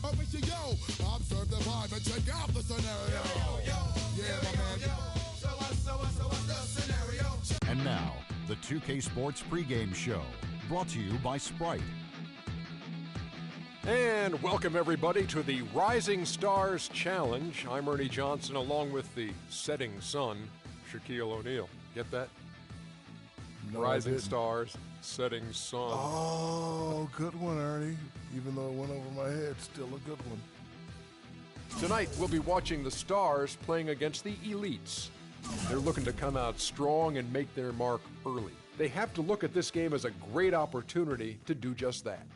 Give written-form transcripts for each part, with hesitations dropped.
Observe the vibe and check out the scenario. So what's the scenario? And now, the 2K Sports pregame show, brought to you by Sprite. And welcome, everybody, to the Rising Stars Challenge. I'm Ernie Johnson, along with the setting sun, Shaquille O'Neal. Get that? No, Rising Stars, setting sun. Oh, good one, Ernie. Even though it went over my head, still a good one. Tonight, we'll be watching the Stars playing against the Elites. They're looking to come out strong and make their mark early. They have to look at this game as a great opportunity to do just that.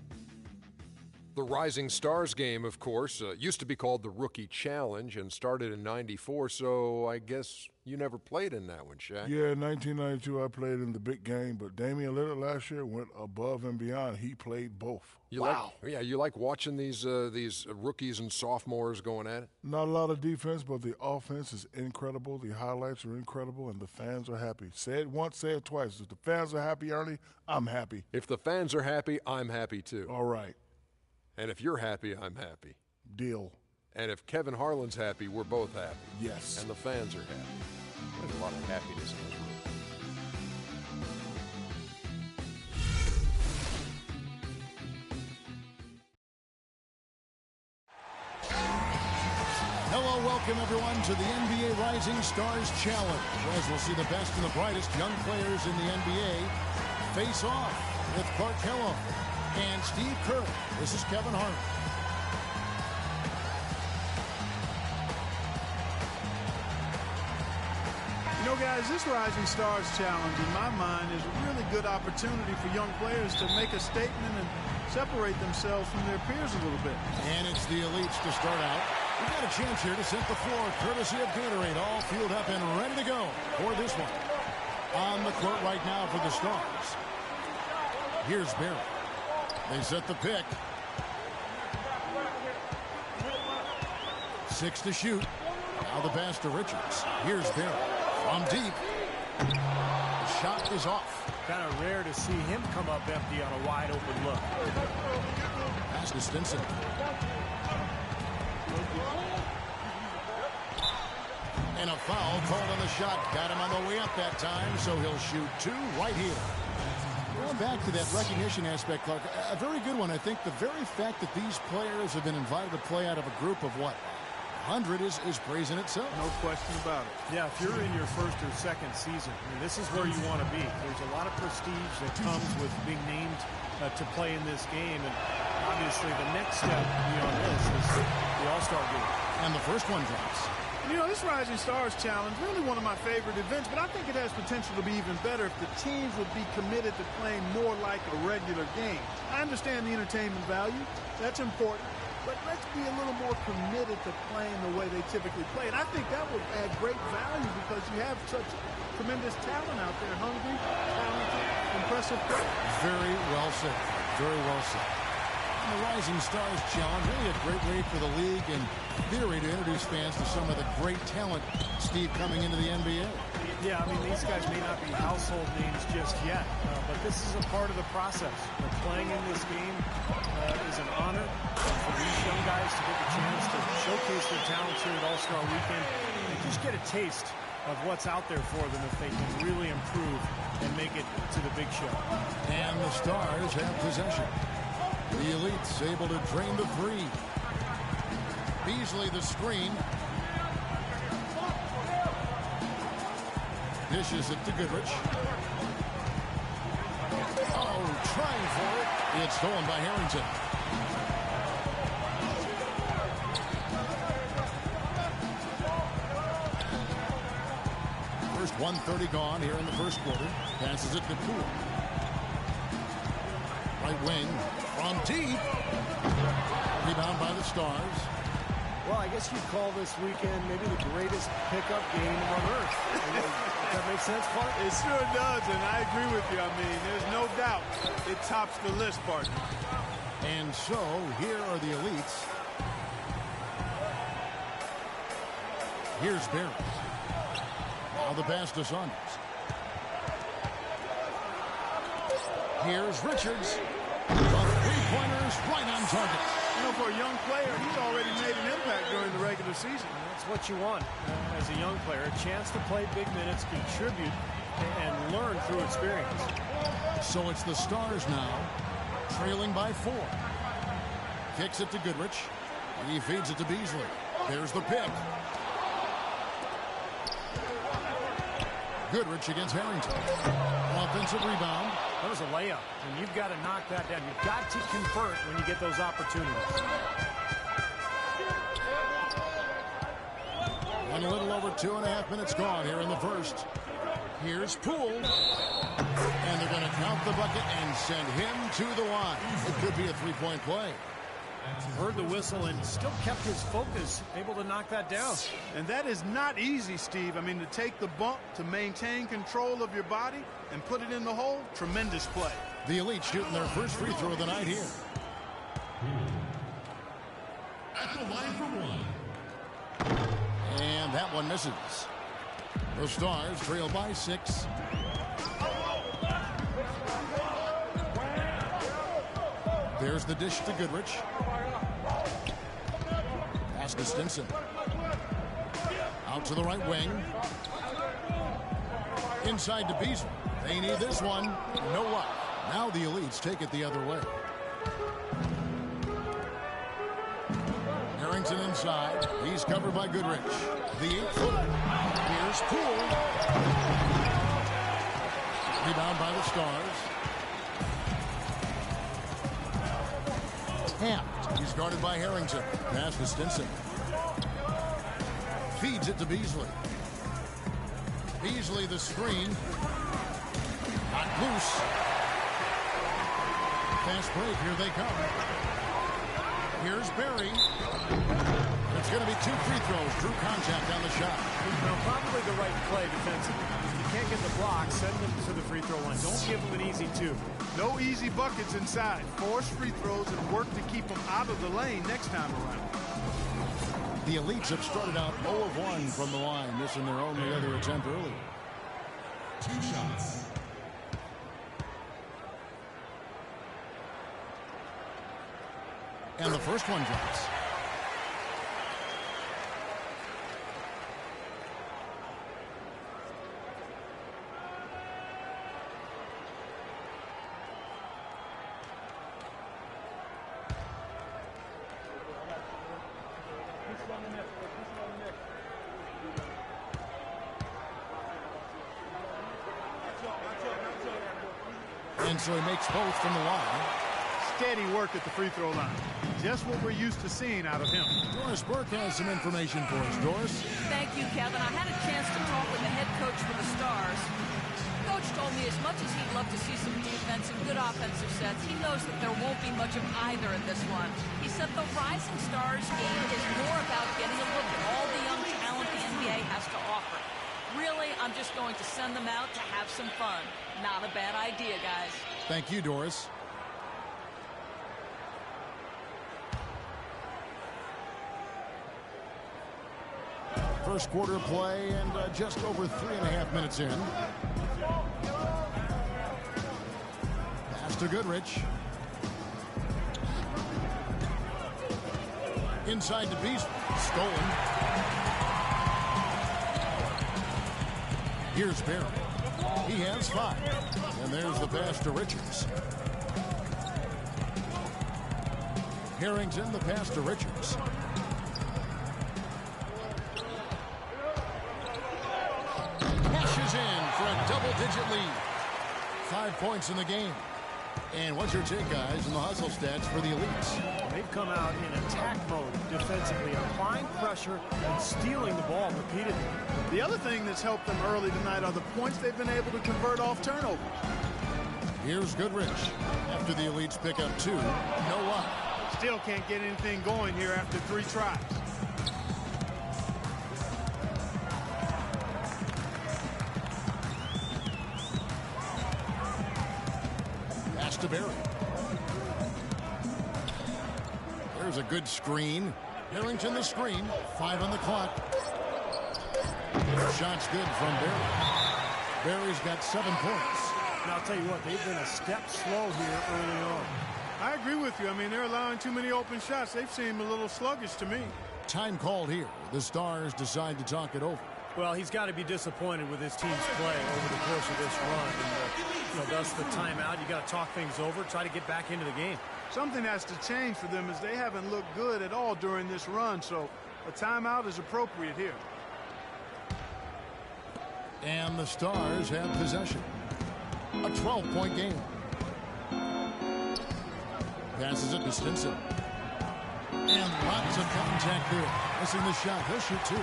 The Rising Stars game, of course, used to be called the Rookie Challenge and started in '94, so I guess you never played in that one, Shaq. Yeah, in 1992 I played in the big game, but Damian Lillard last year went above and beyond. He played both. You like watching these rookies and sophomores going at it? Not a lot of defense, but the offense is incredible. The highlights are incredible, and the fans are happy. Say it once, say it twice. If the fans are happy, Ernie, I'm happy. If the fans are happy, I'm happy too. All right. And if you're happy, I'm happy. Deal. And if Kevin Harlan's happy, we're both happy. Yes. And the fans are happy. There's a lot of happiness in this room. Hello, welcome everyone to the NBA Rising Stars Challenge, as we'll see the best and the brightest young players in the NBA face off with Clark Kellogg and Steve Kerr. This is Kevin Harlan. You know, guys, this Rising Stars Challenge, in my mind, is a really good opportunity for young players to make a statement and separate themselves from their peers a little bit. And it's the Elites to start out. We've got a chance here to set the floor, courtesy of Gatorade, all fueled up and ready to go for this one. On the court right now for the Stars. Here's Barry. They set the pick. 6 to shoot. Now the pass to Richards. Here's Barry. From deep. The shot is off. Kind of rare to see him come up empty on a wide open look. Pass to Stinson. And a foul called on the shot. Got him on the way up that time, so he'll shoot 2 right here. Going back to that recognition aspect, Clark, a very good one. I think the very fact that these players have been invited to play out of a group of, 100 is praising itself. No question about it. Yeah, if you're in your first or second season, this is where you want to be. There's a lot of prestige that comes with being named to play in this game. And obviously the next step beyond this is the All-Star game. And the first one drops. You know, this Rising Stars Challenge, really one of my favorite events, but I think it has potential to be even better if the teams would be committed to playing more like a regular game. I understand the entertainment value. That's important. But let's be a little more committed to playing the way they typically play. And I think that would add great value because you have such tremendous talent out there. Hungry, talented, impressive players. Very well said. Very well said. And the Rising Stars Challenge, really a great way for the league and theory to introduce fans to some of the great talent, Steve, coming into the NBA. Yeah, these guys may not be household names just yet, but this is a part of the process. Playing in this game is an honor for these young guys to get the chance to showcase their talents here at All-Star Weekend and just get a taste of what's out there for them if they can really improve and make it to the big show. And the Stars have possession. The Elites able to drain the 3. Beasley the screen. Dishes it to Goodrich. Oh, trying for it. It's stolen by Harrington. First 1:30 gone here in the first quarter. Passes it to Poole. Right wing from deep. Rebound by the Stars. Well, I guess you'd call this weekend maybe the greatest pickup game on earth. Does that make sense, Clark? It sure does, and I agree with you. There's no doubt it tops the list, partner. And so, here are the Elites. Here's Barry. Now the pass to Saunders. Here's Richards. The three-pointers right on target. You know, for a young player, he's already made an impact during the regular season. And that's what you want as a young player. A chance to play big minutes, contribute, and learn through experience. So it's the Stars now, trailing by 4. Kicks it to Goodrich. He feeds it to Beasley. There's the pick. Goodrich against Harrington. Offensive rebound. That was a layup, and you've got to knock that down. You've got to convert when you get those opportunities. And a little over 2.5 minutes gone here in the first. Here's Poole. And they're going to count the bucket and send him to the line. It could be a three-point play. Heard the whistle and still kept his focus, able to knock that down. And that is not easy, Steve. I mean, to take the bump, to maintain control of your body, and put it in the hole, tremendous play. The Elite shooting their first free throw of the night here. At the line for one. And that one misses. The Stars trail by 6. There's the dish to Goodrich. Pass to Stinson. Out to the right wing. Inside to Beasley. They need this one. No luck. Now the Elites take it the other way. Harrington inside. He's covered by Goodrich. The 8-footer. Here's Poole. Rebound by the Stars. Hamped. He's guarded by Harrington. Pass to Stinson. Feeds it to Beasley. Beasley the screen. Not loose. Fast break. Here they come. Here's Barry. It's going to be 2 free throws. Drew contact on the shot. No, probably the right play defensively. If you can't get the block, send them to the free throw line. Don't give them an easy 2. No easy buckets inside. Force free throws and work to keep them out of the lane next time around. The Elites have started out 0 of 1 from the line, missing their only other attempt early. 2 shots. And the first one drops. And so he makes both from the line. Steady work at the free throw line. Just what we're used to seeing out of him. Doris Burke has some information for us. Doris? Thank you, Kevin. I had a chance to talk with the head coach for the Stars. Coach told me as much as he'd love to see some defense and good offensive sets, he knows that there won't be much of either in this one. He said the Rising Stars game is more about getting a look at all the young talent the NBA has to offer. Really, I'm just going to send them out to have some fun. Not a bad idea, guys. Thank you, Doris. First quarter play and just over 3.5 minutes in. Pass to Goodrich. Inside to Beasley. Stolen. Here's Barry. He has 5. And there's the pass to Richards. Harrington, the pass to Richards. Cashes in for a double-digit lead. 5 points in the game. And what's your take, guys, in the hustle stats for the Elites? They've come out in attack mode defensively, applying pressure and stealing the ball repeatedly. The other thing that's helped them early tonight are the points they've been able to convert off turnovers. Here's Goodrich. After the Elites pick up 2, no luck. Still can't get anything going here after 3 tries. Pass to Barry. There's a good screen. Harrington the screen. 5 on the clock. Shot's good from Barry. Barry's got 7 points. Now, I'll tell you what, they've been a step slow here early on. I agree with you. I mean, they're allowing too many open shots. They've seemed a little sluggish to me. Time called here. The Stars decide to talk it over. Well, he's got to be disappointed with his team's play over the course of this run. And thus the timeout. You got to talk things over, try to get back into the game. Something has to change for them as they haven't looked good at all during this run. So a timeout is appropriate here. And the Stars have possession. A 12-point game. Passes it to Stinson. And lots of contact there. Missing the shot. He'll shoot two.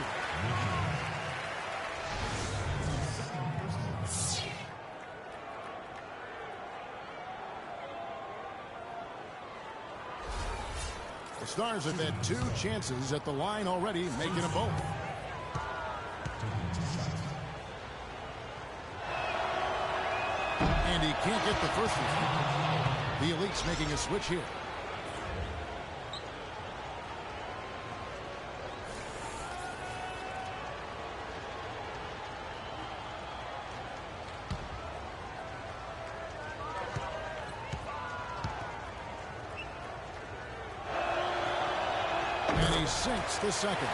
The Stars have had 2 chances at the line already, making them both. And he can't get the first one. The Elite's making a switch here. And he sinks the second.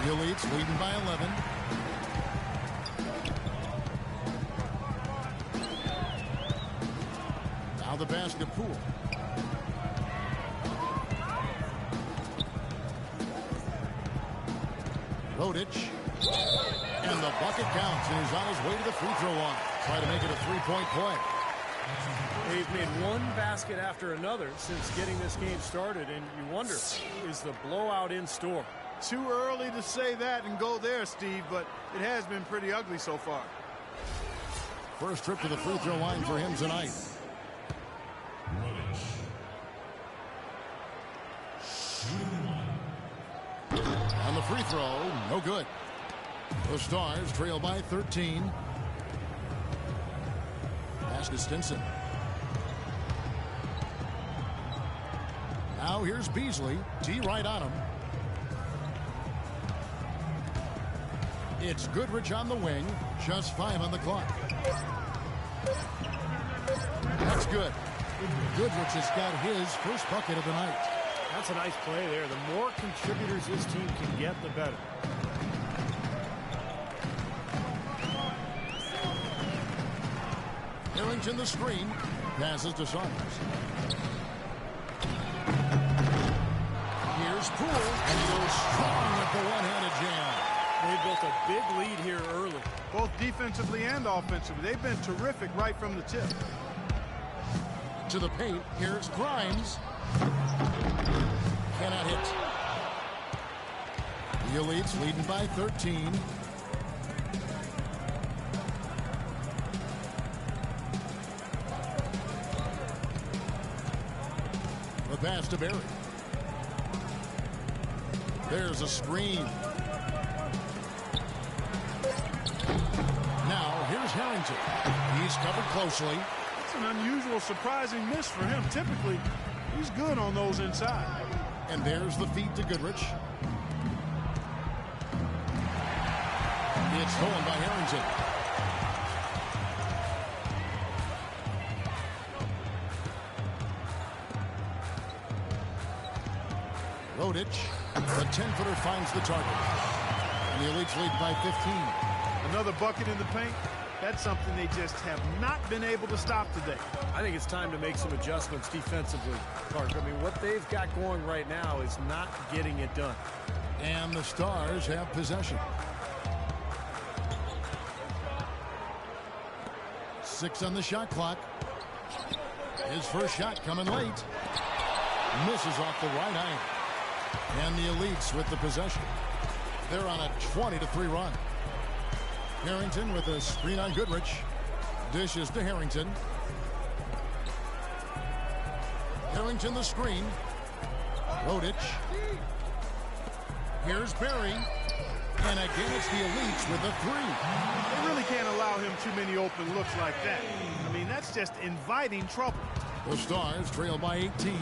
The Elite's leading by 11. Now the basket pool. Rodic. And the bucket counts, and he's on his way to the free throw line. Try to make it a 3-point play. They've made one basket after another since getting this game started, and you wonder, is the blowout in store? Too early to say that and go there, Steve, but it has been pretty ugly so far. First trip to the free throw line for him tonight. On the free throw, no good. The Stars trail by 13. Pass to Stinson. Now here's Beasley. D right on him. It's Goodrich on the wing. Just 5 on the clock. That's good. Goodrich has got his first bucket of the night. That's a nice play there. The more contributors this team can get, the better. Harrington the screen. Passes to Saunders. Here's Poole. And he goes strong with the one-handed jam. They built a big lead here early. Both defensively and offensively. They've been terrific right from the tip. To the paint. Here's Grimes. Cannot hit. The Elite's leading by 13. The pass to Barry. There's a screen. Now here's Harrington. He's covered closely. It's an unusual, surprising miss for him. Typically, he's good on those inside. And there's the feed to Goodrich. It's stolen by Harrington. Rodic, the 10-footer finds the target. And the Elite's lead by 15. Another bucket in the paint. That's something they just have not been able to stop today. I think it's time to make some adjustments defensively, Clark. I mean, what they've got going right now is not getting it done. And the Stars have possession. 6 on the shot clock. His first shot coming late. Misses off the right iron. And the Elites with the possession. They're on a 20-3 run. Harrington with a screen on Goodrich. Dishes to Harrington. Harrington the screen. Rodic. Here's Barry. And again it's the Elites with a 3. They really can't allow him too many open looks like that. I mean, that's just inviting trouble. The Stars trail by 18.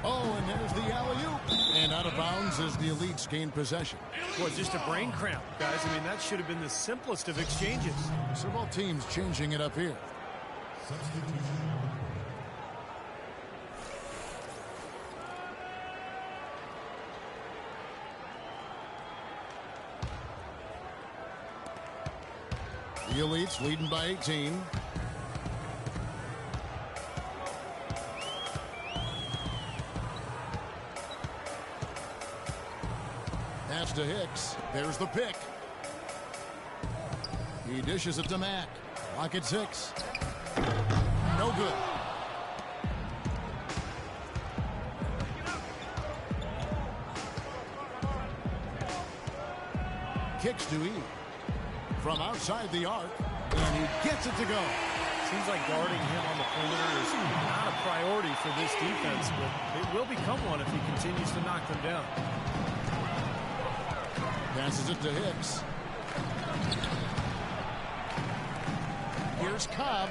Oh, and there's the alley-oop. And out of bounds as the Elites gain possession. Boy, just a brain cramp, guys. I mean, that should have been the simplest of exchanges. Several teams changing it up here. Substitution number 4. The Elites leading by 18. Pass to Hicks. There's the pick. He dishes it to Mack. Clock at 6. No good. Kicks to E. From outside the arc. And he gets it to go. Seems like guarding him on the perimeter is not a priority for this defense, but it will become one if he continues to knock them down. Passes it to Hicks. Here's Cobb.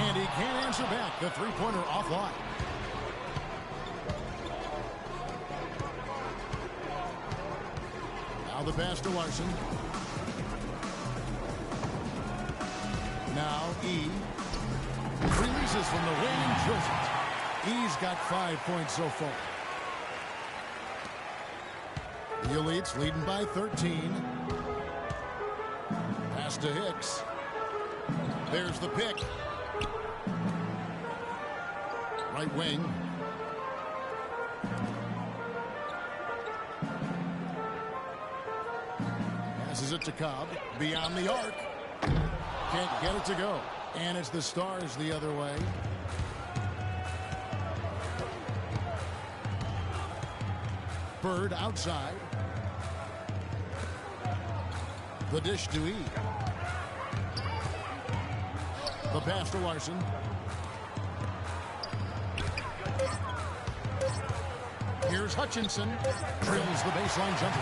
And he can't answer back. The three-pointer offline. Now the pass to Larson. Now E. Releases from the wing and drills it. E's got 5 points so far. The Elites leading by 13. Pass to Hicks. There's the pick. Right wing. Passes it to Cobb. Beyond the arc. Can't get it to go. And it's the Stars the other way. Bird outside. The dish to E. The pass to Larson. Here's Hutchinson. Drills the baseline jumper.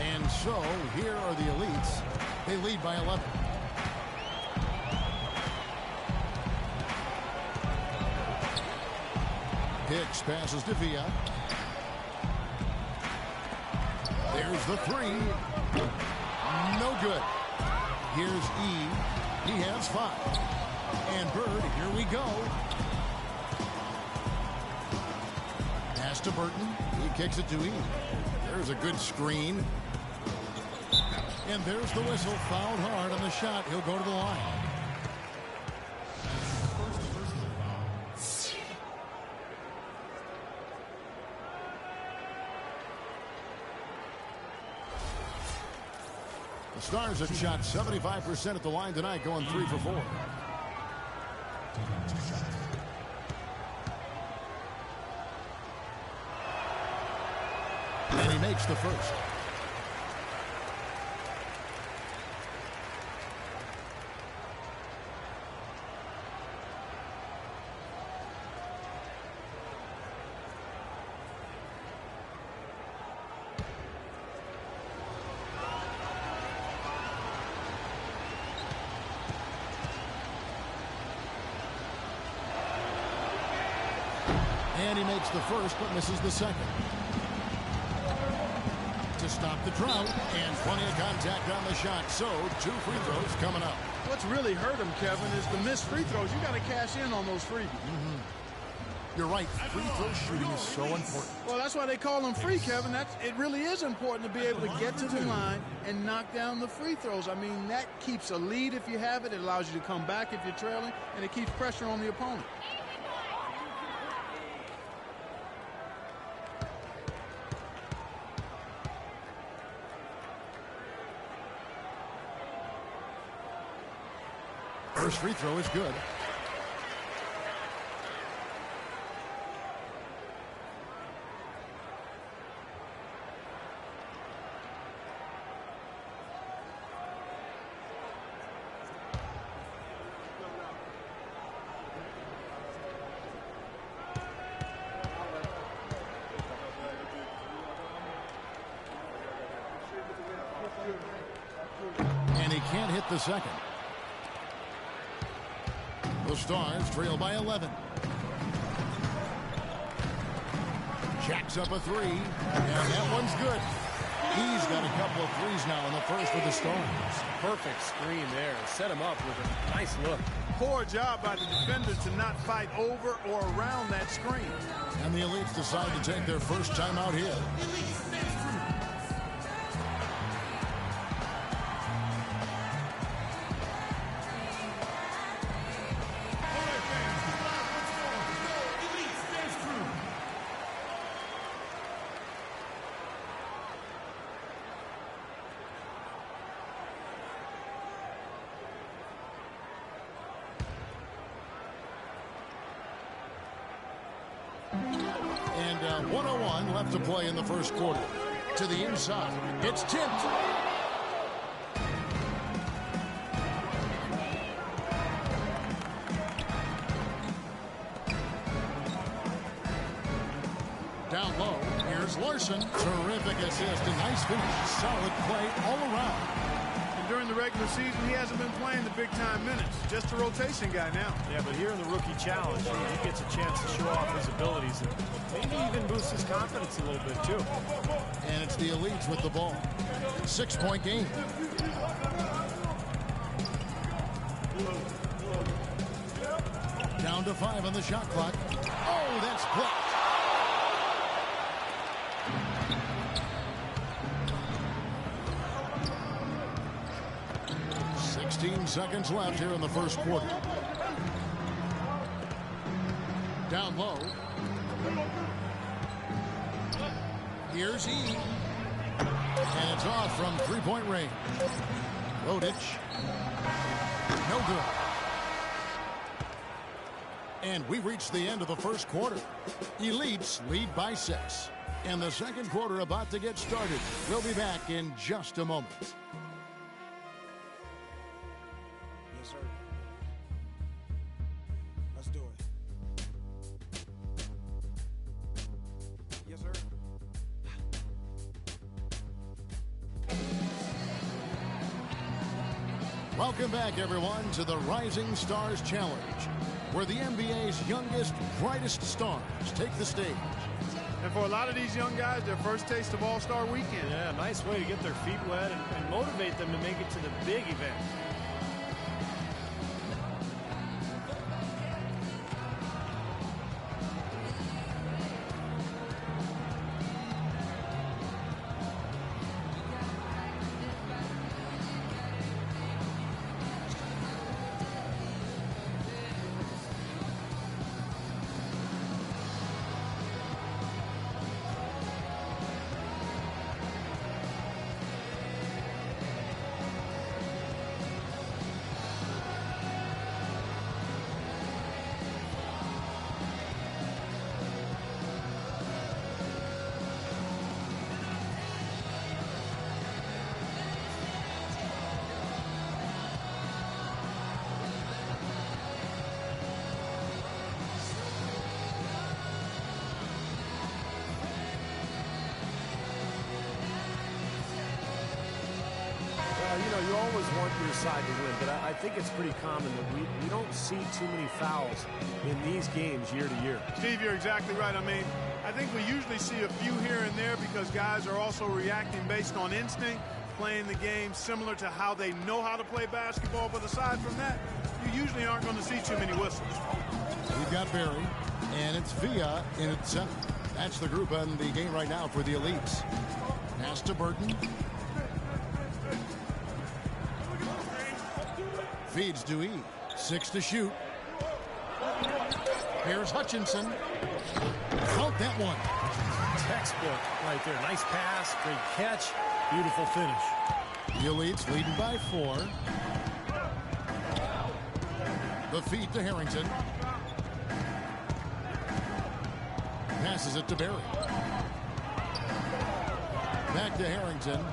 And so here are the Elites. They lead by 11. Hicks passes to Villa. There's the three. No good. Here's E. He has 5. And Bird, here we go. Pass to Burton. He kicks it to E. There's a good screen. And there's the whistle. Fouled hard on the shot. He'll go to the line. The Stars have shot 75% at the line tonight, going 3 for 4. And he makes the first. And he makes the first, but misses the second. To stop the drought, and plenty of contact on the shot. So, 2 free throws coming up. What's really hurt him, Kevin, is the missed free throws. You got to cash in on those freebies. You're right. Free throw shooting is so important. Well, that's why they call them free, Kevin. It really is important to be able to get to the line and knock down the free throws. I mean, that keeps a lead if you have it. It allows you to come back if you're trailing, and it keeps pressure on the opponent. First free throw is good. And he can't hit the second. The Stars trail by 11. Jacks up a 3, and that one's good. He's got a couple of threes now in the first for the Stars. Perfect screen there. Set him up with a nice look. Poor job by the defender to not fight over or around that screen. And the Elites decide to take their first timeout here. And 1:01 left to play in the first quarter. To the inside. It's tipped. Down low. Here's Larson. Terrific assist. A nice finish. Solid play all around. During the regular season, he hasn't been playing the big-time minutes. Just a rotation guy now. Yeah, but here in the Rookie Challenge, he gets a chance to show off his abilities and maybe even boost his confidence a little bit, too. And it's the Elites with the ball. 6-point game. Down to 5 on the shot clock. Oh, that's blocked. 16 seconds left here in the first quarter. Down low. Here's E. And it's off from three-point range. Rodic. No good. And we've reached the end of the first quarter. Elites lead by 6. And the second quarter about to get started. We'll be back in just a moment. Yes, sir. Let's do it. Yes, sir. Welcome back, everyone, to the Rising Stars Challenge, where the NBA's youngest, brightest stars take the stage. And for a lot of these young guys, their first taste of All-Star Weekend. Yeah, nice way to get their feet wet and motivate them to make it to the big event. You know, you always want your side to win, but I think it's pretty common that we don't see too many fouls in these games year to year. Steve, you're exactly right. I mean, I think we usually see a few here and there because guys are also reacting based on instinct, playing the game similar to how they know how to play basketball. But aside from that, you usually aren't going to see too many whistles. We've got Barry, and it's Villa in its center. That's the group in the game right now for the Elites. Pass to Burton. Feeds Dewey. 6 to shoot. Here's Hutchinson. Count that one. Textbook right there. Nice pass, great catch, beautiful finish. The Elites leading by 4. The feed to Harrington. Passes it to Barry. Back to Harrington.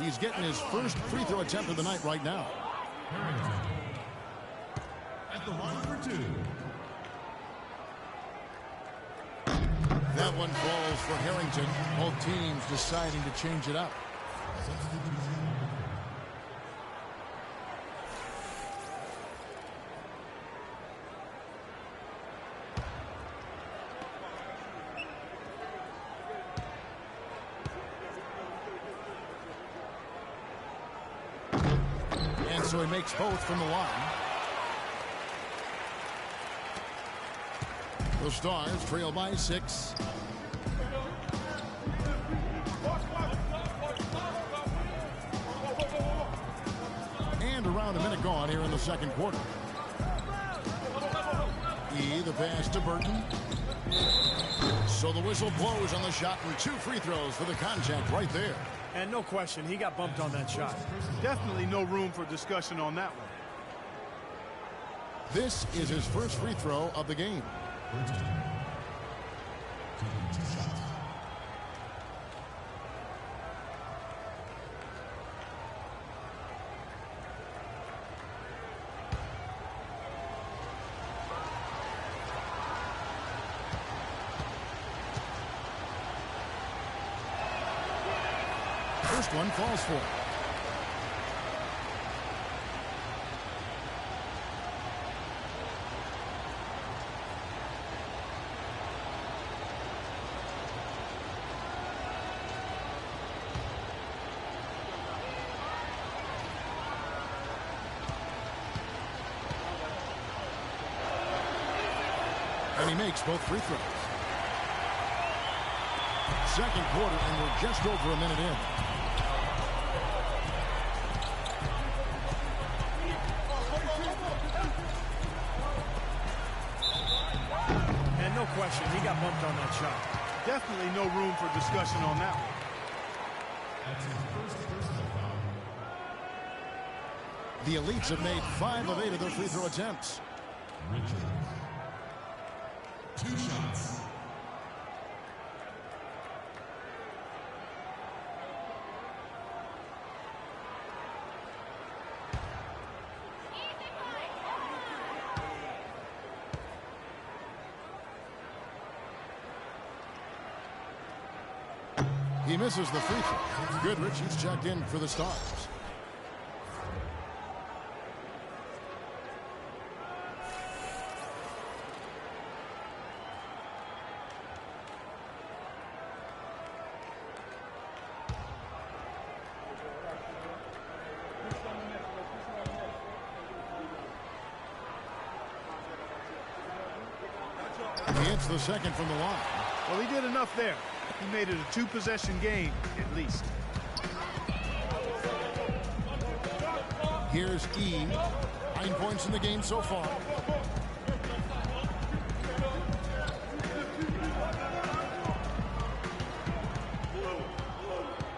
He's getting his first free throw attempt of the night right now. Harrington at the line for 2. That one falls for Harrington. Both teams deciding to change it up. And so he makes both from the line. The Stars trail by 6. And around a minute gone here in the second quarter. The pass to Burton. So the whistle blows on the shot and 2 free throws for the contact right there. And no question, he got bumped on that shot. Definitely no room for discussion on that one. This is his first free throw of the game. First one falls for. And he makes both free throws. Second quarter, and we're just over a minute in. And no question, he got bumped on that shot. Definitely no room for discussion on that one. The Elites have made 5 of 8 of their free throw attempts. Richard. 2 shots. He misses the free throw. Goodrich, he's checked in for the Stars. He hits the second from the line. Well, he did enough there. He made it a 2-possession game, at least. Here's E. 9 points in the game so far.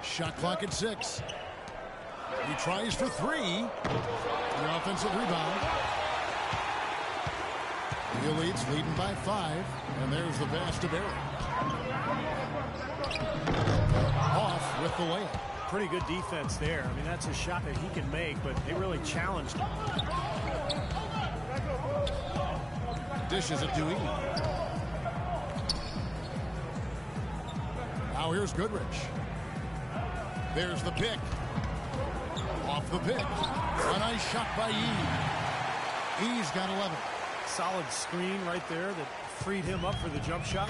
Shot clock at 6. He tries for 3. The offensive rebound. The Elites leading by 5. And there's the pass to Barry. Off with the layup. Pretty good defense there. I mean, that's a shot that he can make, but they really challenged him. Dishes it to E. Now here's Goodrich. There's the pick. Off the pick. A nice shot by E. E's got 11. Solid screen right there that freed him up for the jump shot.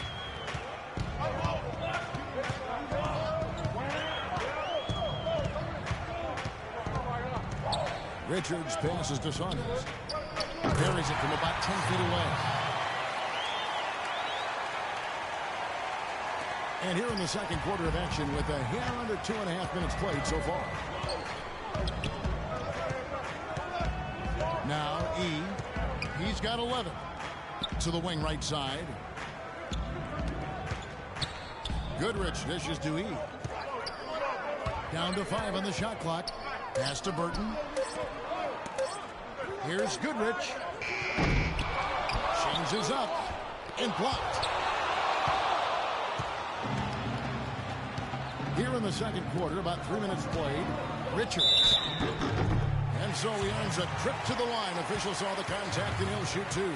Richards passes to Saunders. Carries it from about 10 feet away. And here in the second quarter of action with a hair under 2.5 minutes played so far. Now E. He's got 11. To the wing right side. Goodrich dishes to E. Down to 5 on the shot clock. Pass to Burton. Here's Goodrich. Changes up. And blocked. Here in the second quarter, about 3 minutes played. Richards. And so he earns a trip to the line. Officials saw the contact and he'll shoot 2.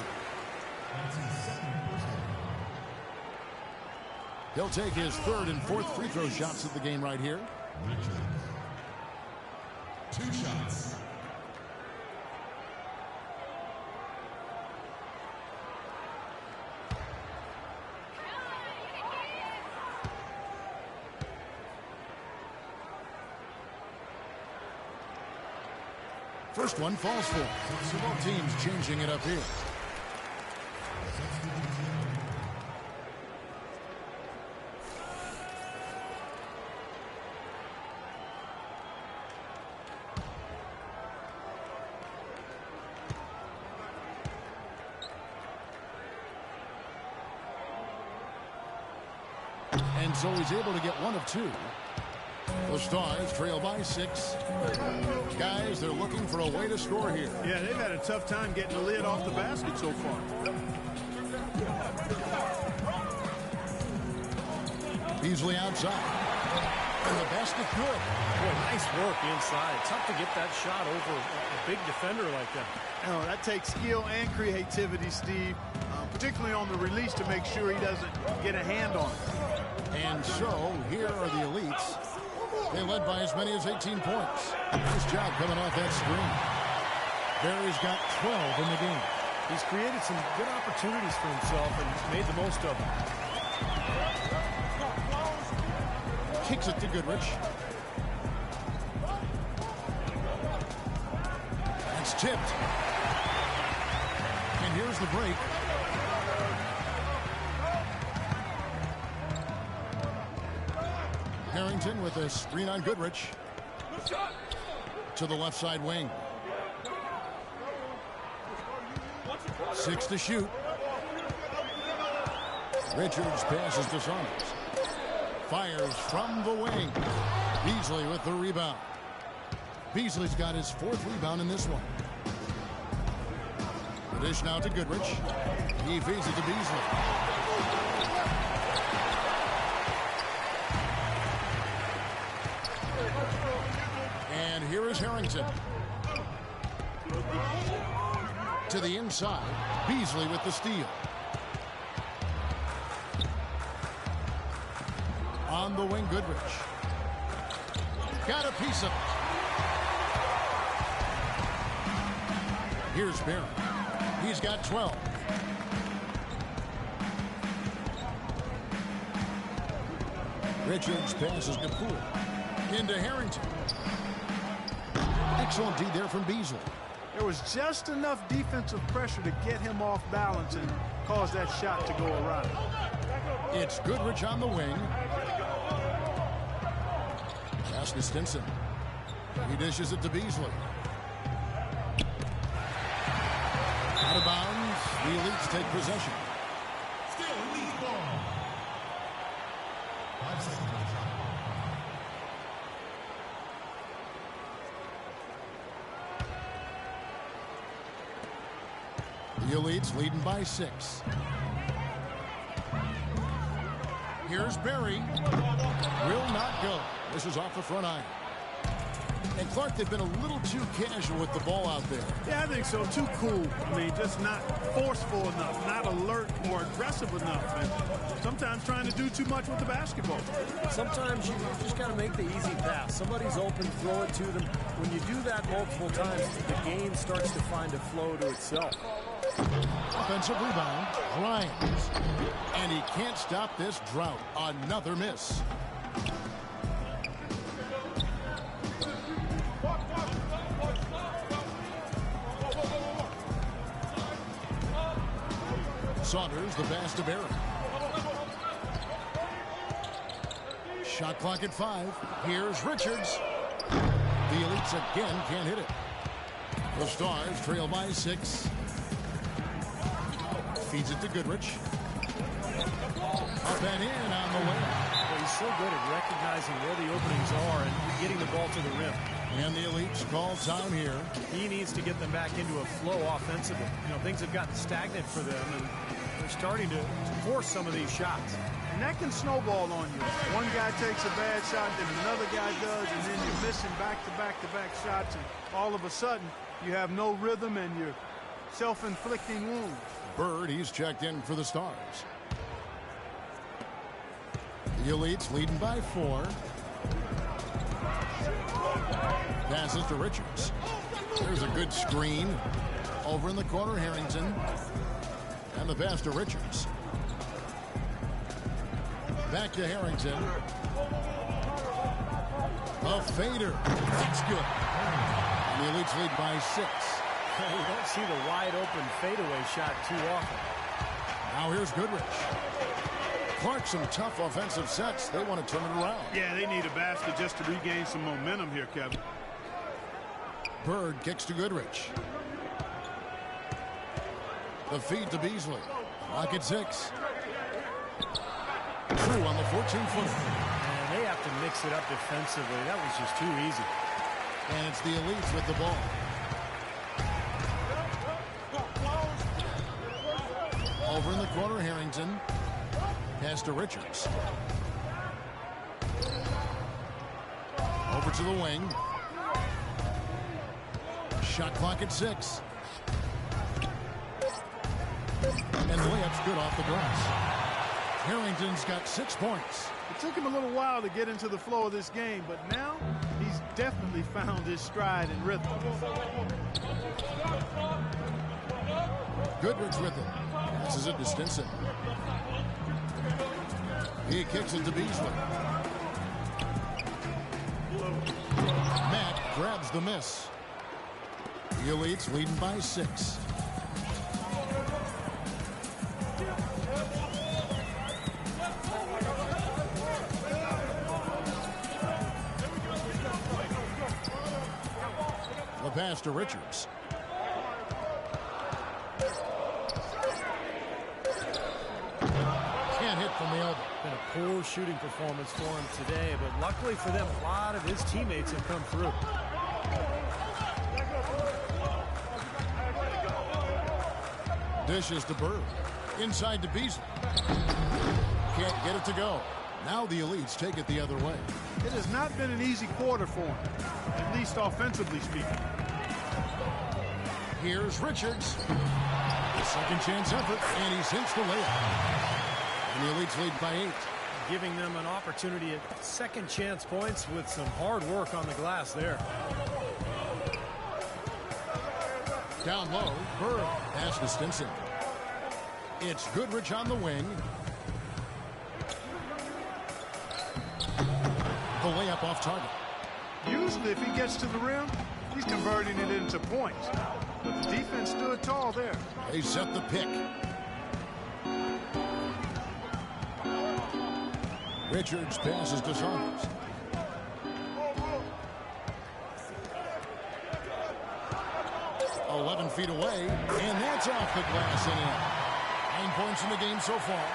He'll take his third and fourth free throw shots of the game right here. Richards. 2 shots. First one falls for. So both teams changing it up here. And so he's able to get 1 of 2. The Stars trail by 6. Guys, they're looking for a way to score here. Yeah, they've had a tough time getting the lid off the basket so far. Beasley outside. And the basket good. Boy, nice work inside. Tough to get that shot over a big defender like that. Oh, that takes skill and creativity, Steve, particularly on the release to make sure he doesn't get a hand on it. And so here are the Elites. They led by as many as 18 points. Nice job coming off that screen. Barry's got 12 in the game. He's created some good opportunities for himself and made the most of them. Kicks it to Goodrich. It's tipped. And here's the break. Harrington with a screen on Goodrich. To the left side wing. 6 to shoot. Richards passes to Saunders. Fires from the wing. Beasley with the rebound. Beasley's got his 4th rebound in this one. The dish now to Goodrich. He feeds it to Beasley. And here is Harrington. To the inside. Beasley with the steal. On the wing, Goodrich. Got a piece of it. Here's Barry. He's got 12. Richards passes to Poole. Into Harrington. Excellent D there from Beasley. There was just enough defensive pressure to get him off balance and cause that shot to go awry. It's Goodrich on the wing. Pass to Stinson. He dishes it to Beasley. Out of bounds. The Elites take possession. Still Elite ball. 5 seconds on the shot. The Elites leading by 6. Here's Barry. Will not go. This is off the front iron. And Clark, they've been a little too casual with the ball out there. Yeah, I think so. Too cool. I mean, just not forceful enough, not alert or aggressive enough. And sometimes trying to do too much with the basketball. Sometimes you just got to make the easy pass. Somebody's open, throw it to them. When you do that multiple times, the game starts to find a flow to itself. Offensive rebound, Bryant. And he can't stop this drought. Another miss. Saunders, the pass to Barry. Shot clock at 5. Here's Richards. The Elites again can't hit it. The Stars trail by 6. Feeds it to Goodrich. Up and in on the way. Well, he's so good at recognizing where the openings are and getting the ball to the rim. And the Elites call time here. He needs to get them back into a flow offensively. You know, things have gotten stagnant for them, and they're starting to force some of these shots. And that can snowball on you. One guy takes a bad shot, then another guy does, and then you're missing back-to-back-to-back shots, and all of a sudden, you have no rhythm and you're self-inflicting wounds. Bird, he's checked in for the Stars. The Elites leading by 4. Passes to Richards. There's a good screen. Over in the corner, Harrington. And the pass to Richards. Back to Harrington. A fader. That's good. And the Elites lead by 6. You don't see the wide open fadeaway shot too often. Now here's Goodrich. Clark, some tough offensive sets. They want to turn it around. Yeah, they need a basket just to regain some momentum here, Kevin. Bird kicks to Goodrich. The feed to Beasley. Clock at 6. True on the 14-footer. And they have to mix it up defensively. That was just too easy. And it's the Elites with the ball. Over in the corner, Harrington. Pass to Richards. Over to the wing. Shot clock at 6. And the layup's good off the glass. Harrington's got 6 points. It took him a little while to get into the flow of this game, but now he's definitely found his stride and rhythm. Goodrich with it. Passes it to Stinson. He kicks it to Beasley. Matt grabs the miss. The Elites leading by 6. The pass to Richards. Can't hit from the elbow. Been a poor shooting performance for him today, but luckily for them, a lot of his teammates have come through. Dishes to Bird. Inside to Beasley. Can't get it to go. Now the Elites take it the other way. It has not been an easy quarter for him, at least offensively speaking. Here's Richards. The second chance effort, and he sinks the layup. And the Elites lead by 8. Giving them an opportunity at second chance points with some hard work on the glass there. Down low, Bird. Pass to Stinson. It's Goodrich on the wing. The layup off target. Usually if he gets to the rim, he's converting it into points. But the defense stood tall there. They set the pick. Richards passes to Saunders. "11 feet away, and that's off the glass and in. 9 points in the game so far.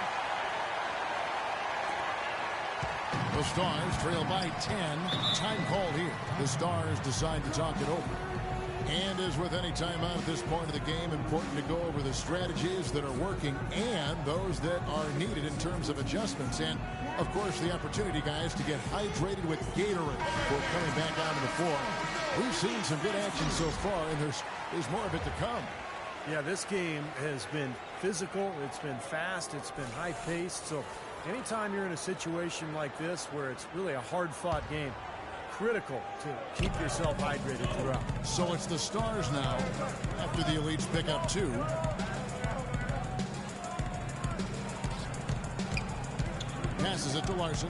The Stars trail by 10. Time called here. The Stars decide to talk it over. And as with any timeout at this point of the game, important to go over the strategies that are working and those that are needed in terms of adjustments. And, of course, the opportunity, guys, to get hydrated with Gatorade before coming back onto the floor. We've seen some good action so far, and there's more of it to come. Yeah, this game has been physical. It's been fast. It's been high-paced. So anytime you're in a situation like this where it's really a hard-fought game, critical to keep yourself hydrated throughout. So it's the Stars now after the Elites pick up 2. Passes it to Larson.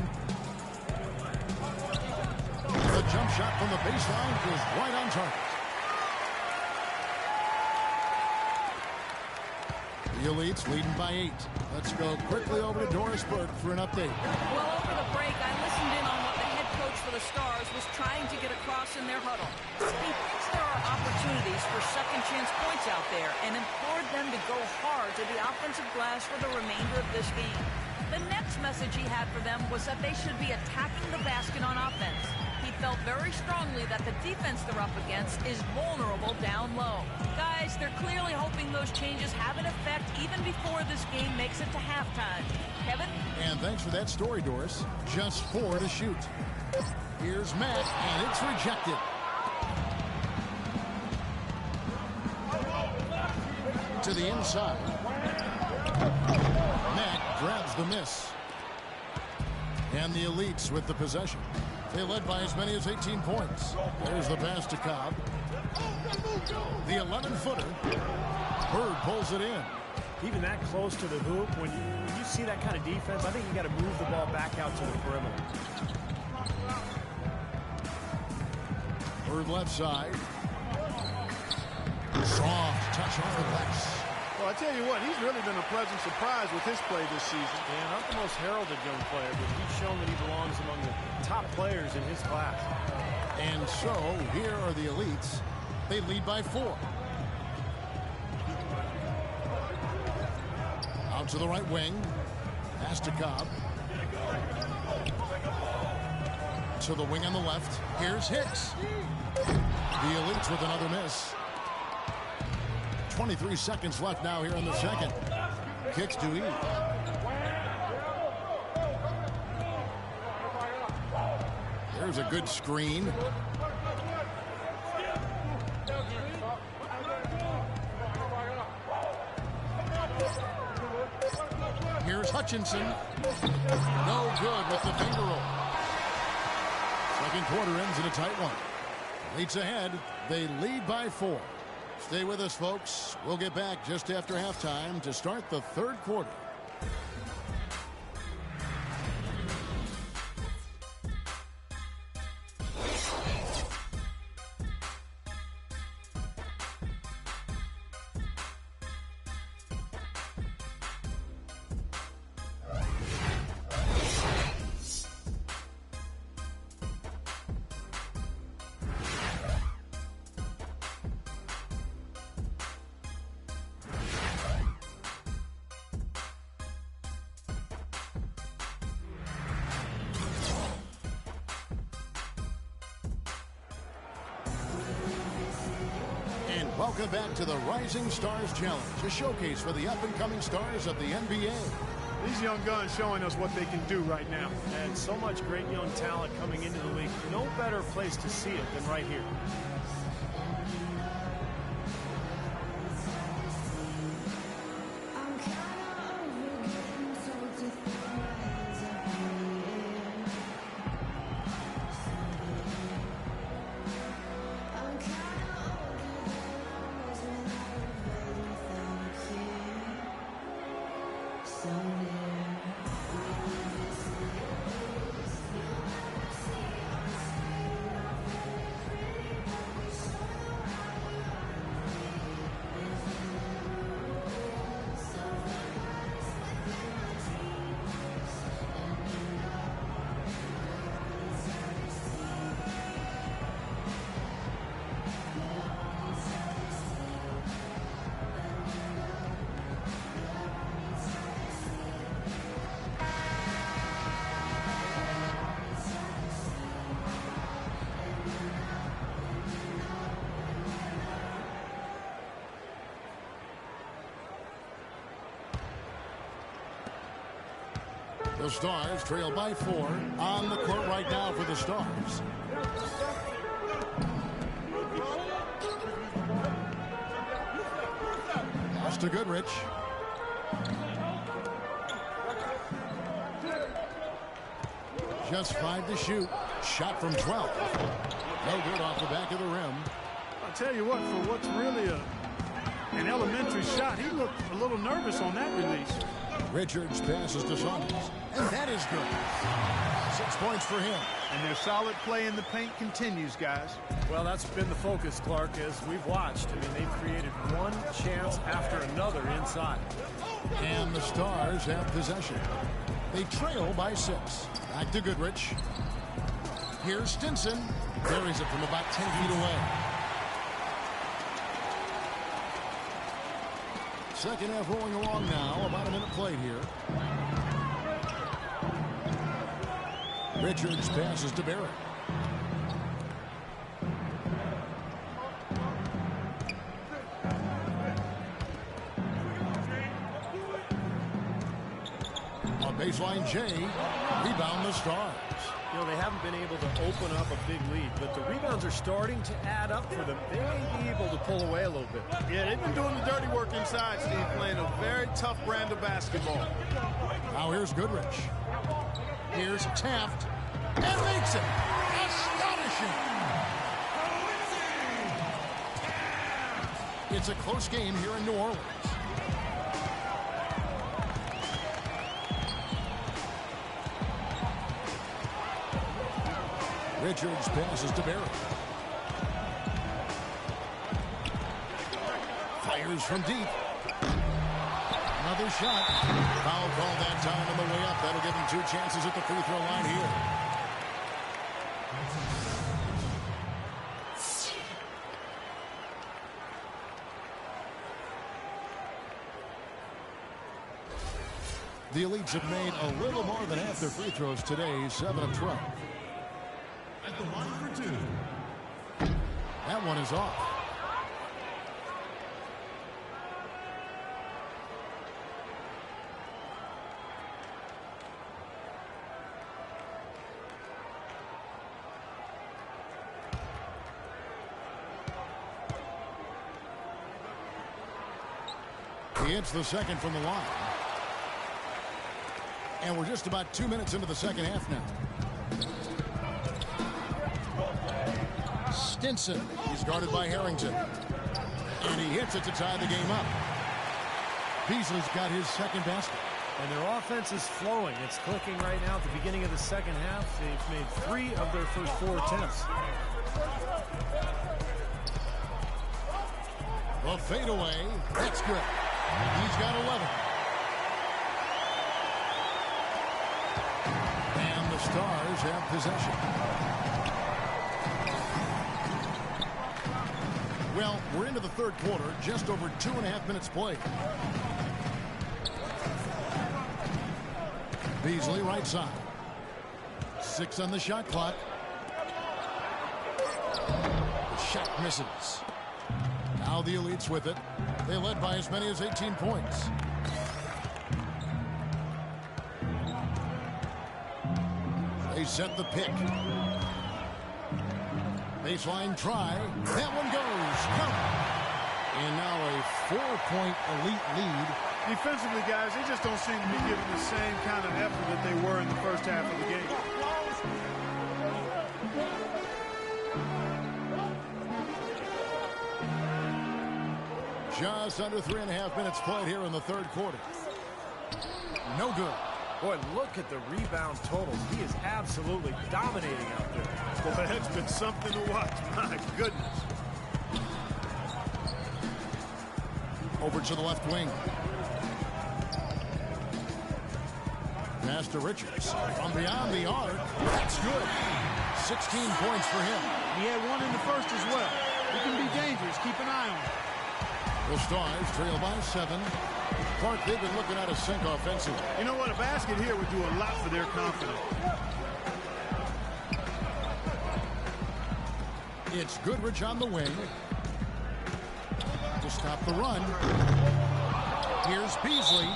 The jump shot from the baseline is right on target. The Elites leading by 8. Let's go quickly over to Doris Burke for an update. Well, over the break, I listened in on what the head coach for the Stars was trying to get across in their huddle. He thinks there are opportunities for second chance points out there and implored them to go hard to the offensive glass for the remainder of this game. The next message he had for them was that they should be attacking the basket on offense. He felt very strongly that the defense they're up against is vulnerable down low. Guys, they're clearly hoping those changes have an effect even before this game makes it to halftime. Kevin? And thanks for that story, Doris. Just 4 to shoot. Here's Matt, and it's rejected. To the inside. Matt grabs the miss. And the Elites with the possession. They led by as many as 18 points. There's the pass to Cobb. The 11-footer. Bird pulls it in. Even that close to the hoop, when you see that kind of defense, I think you got to move the ball back out to the perimeter. Bird left side. Soft touch on the Lex. Well, I tell you what, he's really been a pleasant surprise with his play this season. Yeah, not the most heralded young player, but he's shown that he belongs among the top players in his class. And so, here are the Elites. They lead by 4. Out to the right wing. Pass to Cobb. To the wing on the left. Here's Hicks. The Elites with another miss. 23 seconds left now here in the second. Kicks to E. There's a good screen. Here's Hutchinson. No good with the finger roll. Second quarter ends in a tight one. Elites ahead. They lead by 4. Stay with us, folks. We'll get back just after halftime to start the third quarter. Welcome back to the Rising Stars Challenge, a showcase for the up-and-coming stars of the NBA. These young guns showing us what they can do right now. And so much great young talent coming into the league. No better place to see it than right here. The Stars trail by 4 on the court right now for the Stars. Pass to Goodrich. Just 5 to shoot. Shot from 12. No good off the back of the rim. I'll tell you what, for what's really an elementary shot, he looked a little nervous on that release. Richards passes to Saunders, and that is good. 6 points for him. And their solid play in the paint continues, guys. Well, that's been the focus, Clark, as we've watched. I mean, they've created one chance after another inside. And the Stars have possession. They trail by 6. Back to Goodrich. Here's Stinson. Buries it from about 10 feet away. Second half rolling along now. About a minute played here. Richards passes to Barrett. On baseline, Jay. Rebound the Stars. You know, they haven't been able to open up a big lead, but the rebounds are starting to add up for them. They may be able to pull away a little bit. Yeah, they've been doing the dirty work inside, Steve, playing a very tough brand of basketball. Now here's Goodrich. Here's Taft, and makes it. Astonishing. It's a close game here in New Orleans. Richards passes to Barry. Fires from deep. Another shot. Foul call that time on the way up. That'll give him 2 chances at the free throw line here. The Elites have made a little more than half their free throws today, 7 of 12. At the line for 2. That one is off. He hits the second from the line. And we're just about 2 minutes into the second half now. Stinson. He's guarded by Harrington. And he hits it to tie the game up. Beasley's got his second basket. And their offense is flowing. It's clicking right now at the beginning of the second half. They've made 3 of their first 4 attempts. The fadeaway. That's good. He's got 11. And the Stars have possession. Well, we're into the third quarter, just over 2.5 minutes played. Beasley right side. 6 on the shot clock. The shot misses. Now the Elites with it. They led by as many as 18 points. They set the pick. Baseline try. That one goes. Count. And now a 4-point Elite lead. Defensively, guys, they just don't seem to be giving the same kind of effort that they were in the first half of the game. Just under 3.5 minutes played here in the third quarter. No good. Boy, look at the rebound totals. He is absolutely dominating out there. Well, that's been something to watch. My goodness. Over to the left wing. Pass to Richards. From beyond the arc. That's good. 16 points for him. He had 1 in the first as well. He can be dangerous. Keep an eye on him. The Stars trail by 7. Clark, they've been looking at a sink offensively. You know what? A basket here would do a lot for their confidence. It's Goodrich on the wing. To stop the run. Here's Beasley.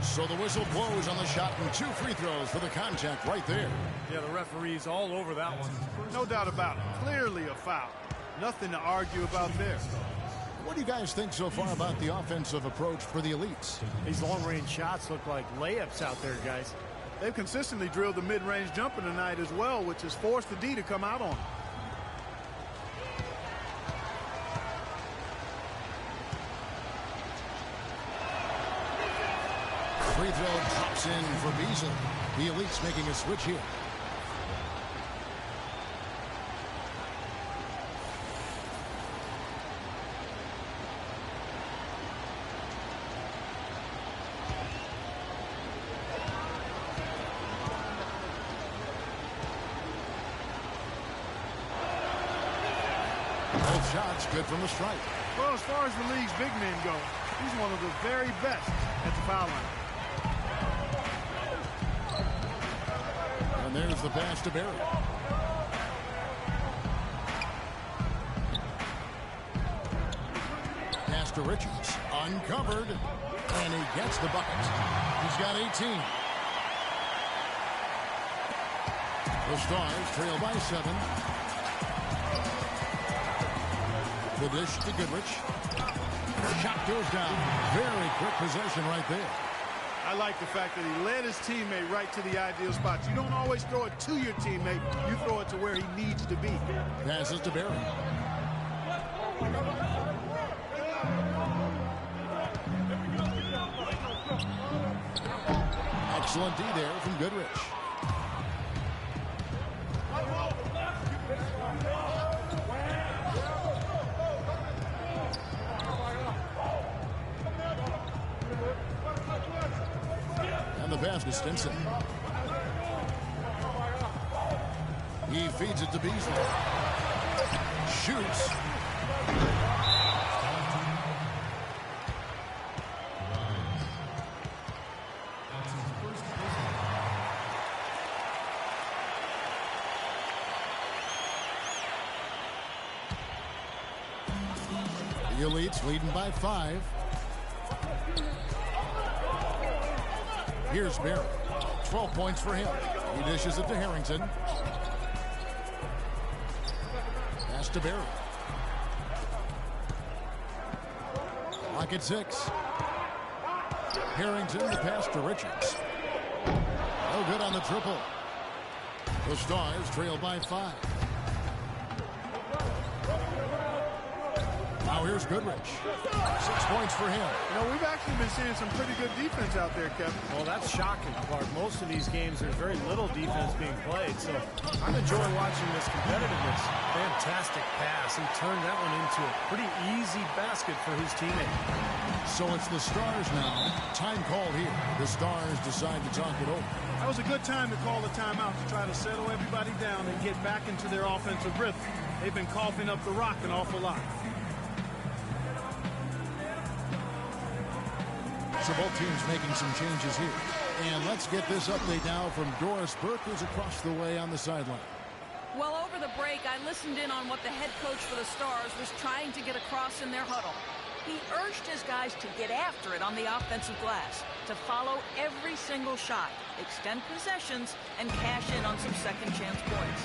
So the whistle blows on the shot and 2 free throws for the contact right there. Yeah, the referee's all over that one. No doubt about it. Clearly a foul. Nothing to argue about there. What do you guys think so far about the offensive approach for the Elites? These long-range shots look like layups out there, guys. They've consistently drilled the mid-range jumper tonight as well, which has forced the D to come out on them. Free throw drops in for Beasley. The Elites making a switch here. Both shots good from the strike. Well, as far as the league's big men go, he's one of the very best at the foul line. And there's the pass to Barry. Pass to Richards. Uncovered. And he gets the bucket. He's got 18. The Stars trail by 7. The dish to Goodrich. Shot goes down. Very quick possession right there. I like the fact that he led his teammate right to the ideal spots. You don't always throw it to your teammate. You throw it to where he needs to be. Passes to Barry. Excellent D there from Goodrich. And the pass to Stinson. He feeds it to Beasley. Shoots. The Elites leading by 5. Here's Barry. 12 points for him. He dishes it to Harrington. Pass to Barry. Lock at 6. Harrington, the pass to Richards. No good on the triple. The Stars trail by 5. Now here's Goodrich. 6 points for him. You know, we've actually been seeing some pretty good defense out there, Kevin. Well, that's shocking, Clark. Most of these games, there's very little defense being played, so I'm enjoying watching this competitiveness. Fantastic pass. He turned that one into a pretty easy basket for his teammate. So it's the Stars now. Time called here. The Stars decide to talk it over. That was a good time to call the timeout to try to settle everybody down and get back into their offensive rhythm. They've been coughing up the rock an awful lot. So both teams making some changes here. And let's get this update now from Doris Burke, who's across the way on the sideline. Well, over the break, I listened in on what the head coach for the Stars was trying to get across in their huddle. He urged his guys to get after it on the offensive glass, to follow every single shot, extend possessions, and cash in on some second-chance points.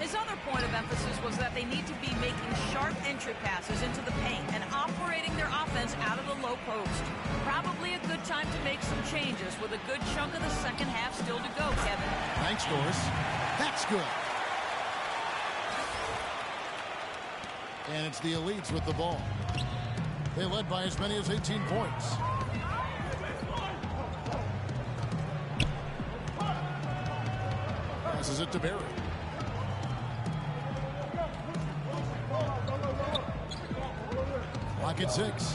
His other point of emphasis was that they need to be making sharp entry passes into the paint and operating their offense out of the low post. Probably a good time to make some changes with a good chunk of the second half still to go, Kevin. Thanks, Doris. That's good. And it's the Elites with the ball. They led by as many as 18 points. Passes it to Barry. Lock at 6.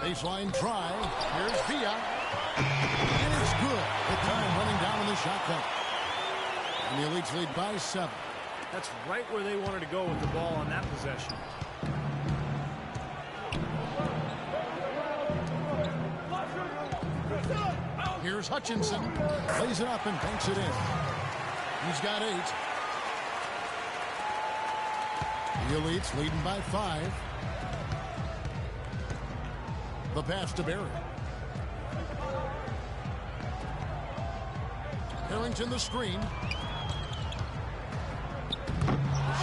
Baseline try. Here's Villa. And it's good. The time running down in the shot clock. And the Elites lead by 7. That's right where they wanted to go with the ball on that possession. Here's Hutchinson. Lays it up and banks it in. He's got 8. The Elites leading by 5. The pass to Barry. Harrington the screen.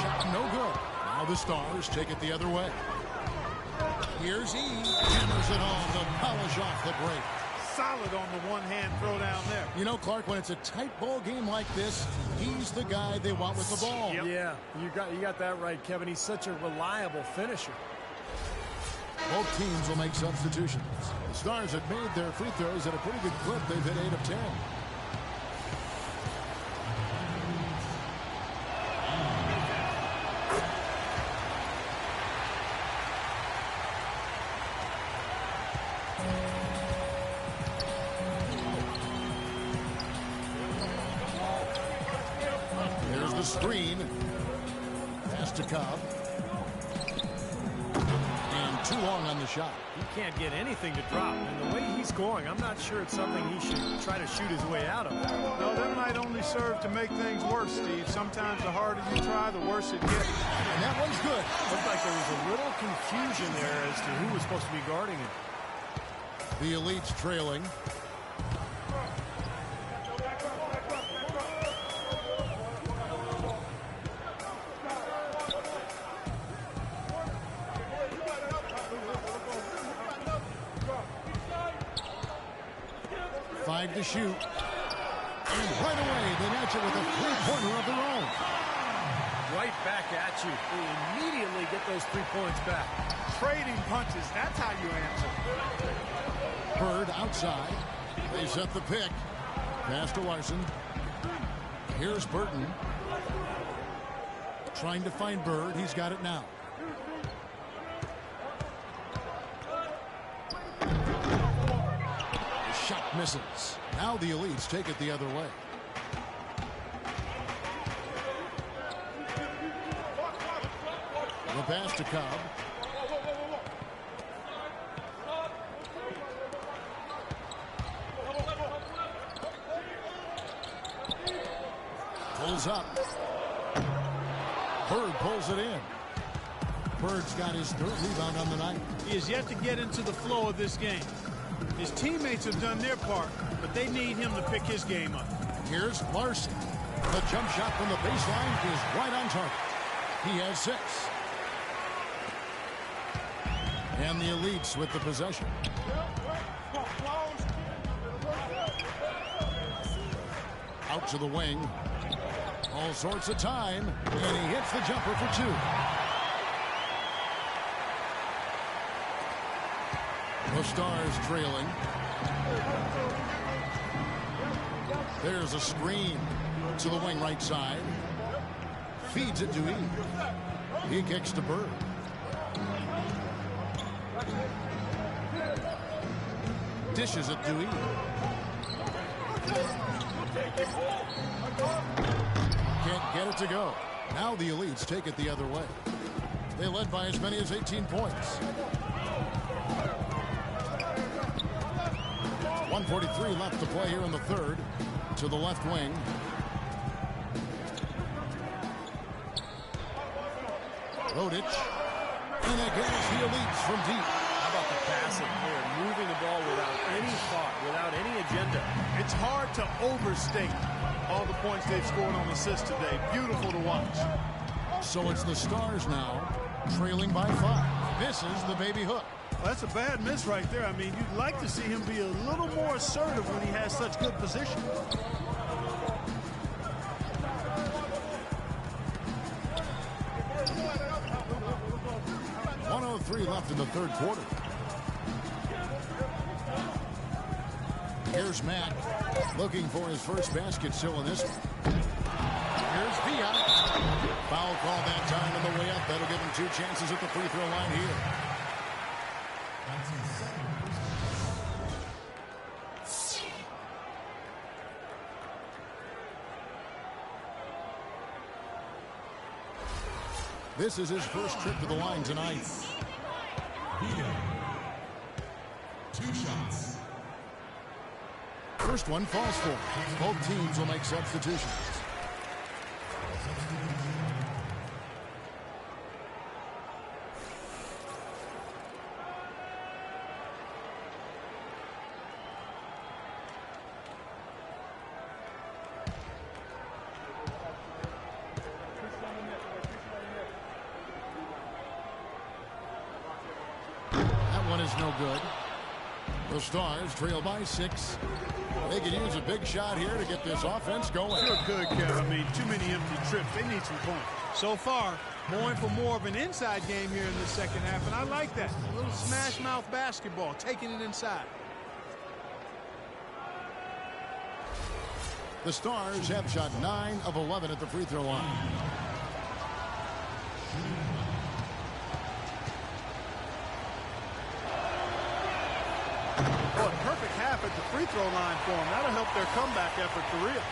Shot no good. Now the Stars take it the other way. Here's E. Hammers it home to polish off the break. Solid on the one-hand throw down there. You know, Clark, when it's a tight ball game like this, he's the guy they want with the ball. Yep. Yeah, you got that right, Kevin. He's such a reliable finisher. Both teams will make substitutions. The Stars have made their free throws at a pretty good clip. They've hit 8 of 10. There's the screen. Pass to Cobb. And too long on the shot. He can't get anything to drop. And the way he's scoring, I'm not sure it's something he should try to shoot his way out of. No, that might only serve to make things worse, Steve. Sometimes the harder you try, the worse it gets. And that one's good. Looked like there was a little confusion there as to who was supposed to be guarding him. The Elites trailing. Inside to shoot. And right away, they match it with a three-pointer of their own. Right back at you. They immediately get those 3 points back. Trading punches, that's how you answer. Bird outside. They set the pick. Pass to Larson. Here's Burton. Trying to find Bird. He's got it now. The shot misses. Now the Elites take it the other way. The pass to Cobb. Pulls up. Bird pulls it in. Bird's got his third rebound on the night. He has yet to get into the flow of this game. His teammates have done their part, but they need him to pick his game up. Here's Larson. The jump shot from the baseline is right on target. He has 6. And the Elites with the possession. Out to the wing. All sorts of time. And he hits the jumper for 2. The Stars trailing. There's a screen to the wing right side. Feeds it to E. He kicks to Bird. Dishes it to E. Can't get it to go. Now the Elites take it the other way. They led by as many as 18 points. 1:43 left to play here in the third. To the left wing. Rodic. And again it's the Elites from deep. How about the passing? They're moving the ball without any thought, without any agenda. It's hard to overstate all the points they've scored on assists today. Beautiful to watch. So it's the Stars now, trailing by 5. Misses the baby hook. Well, that's a bad miss right there. I mean, you'd like to see him be a little more assertive when he has such good position. .103 left in the third quarter. Here's Matt looking for his first basket still in this one. Here's Villa. Foul call that time on the way up. That'll give him 2 chances at the free throw line here. This is his first trip to the line tonight. Villa. 2 shots. First one falls for him. Both teams will make substitutions. No good. The Stars trail by 6. They can use a big shot here to get this offense going. Feel good, Kev. I mean, too many empty trips. They need some points. So far, going for more of an inside game here in the second half, and I like that. A little smash mouth basketball, taking it inside. The Stars have shot 9 of 11 at the free throw line. Well, a perfect half at the free throw line for them. That'll help their comeback effort for real.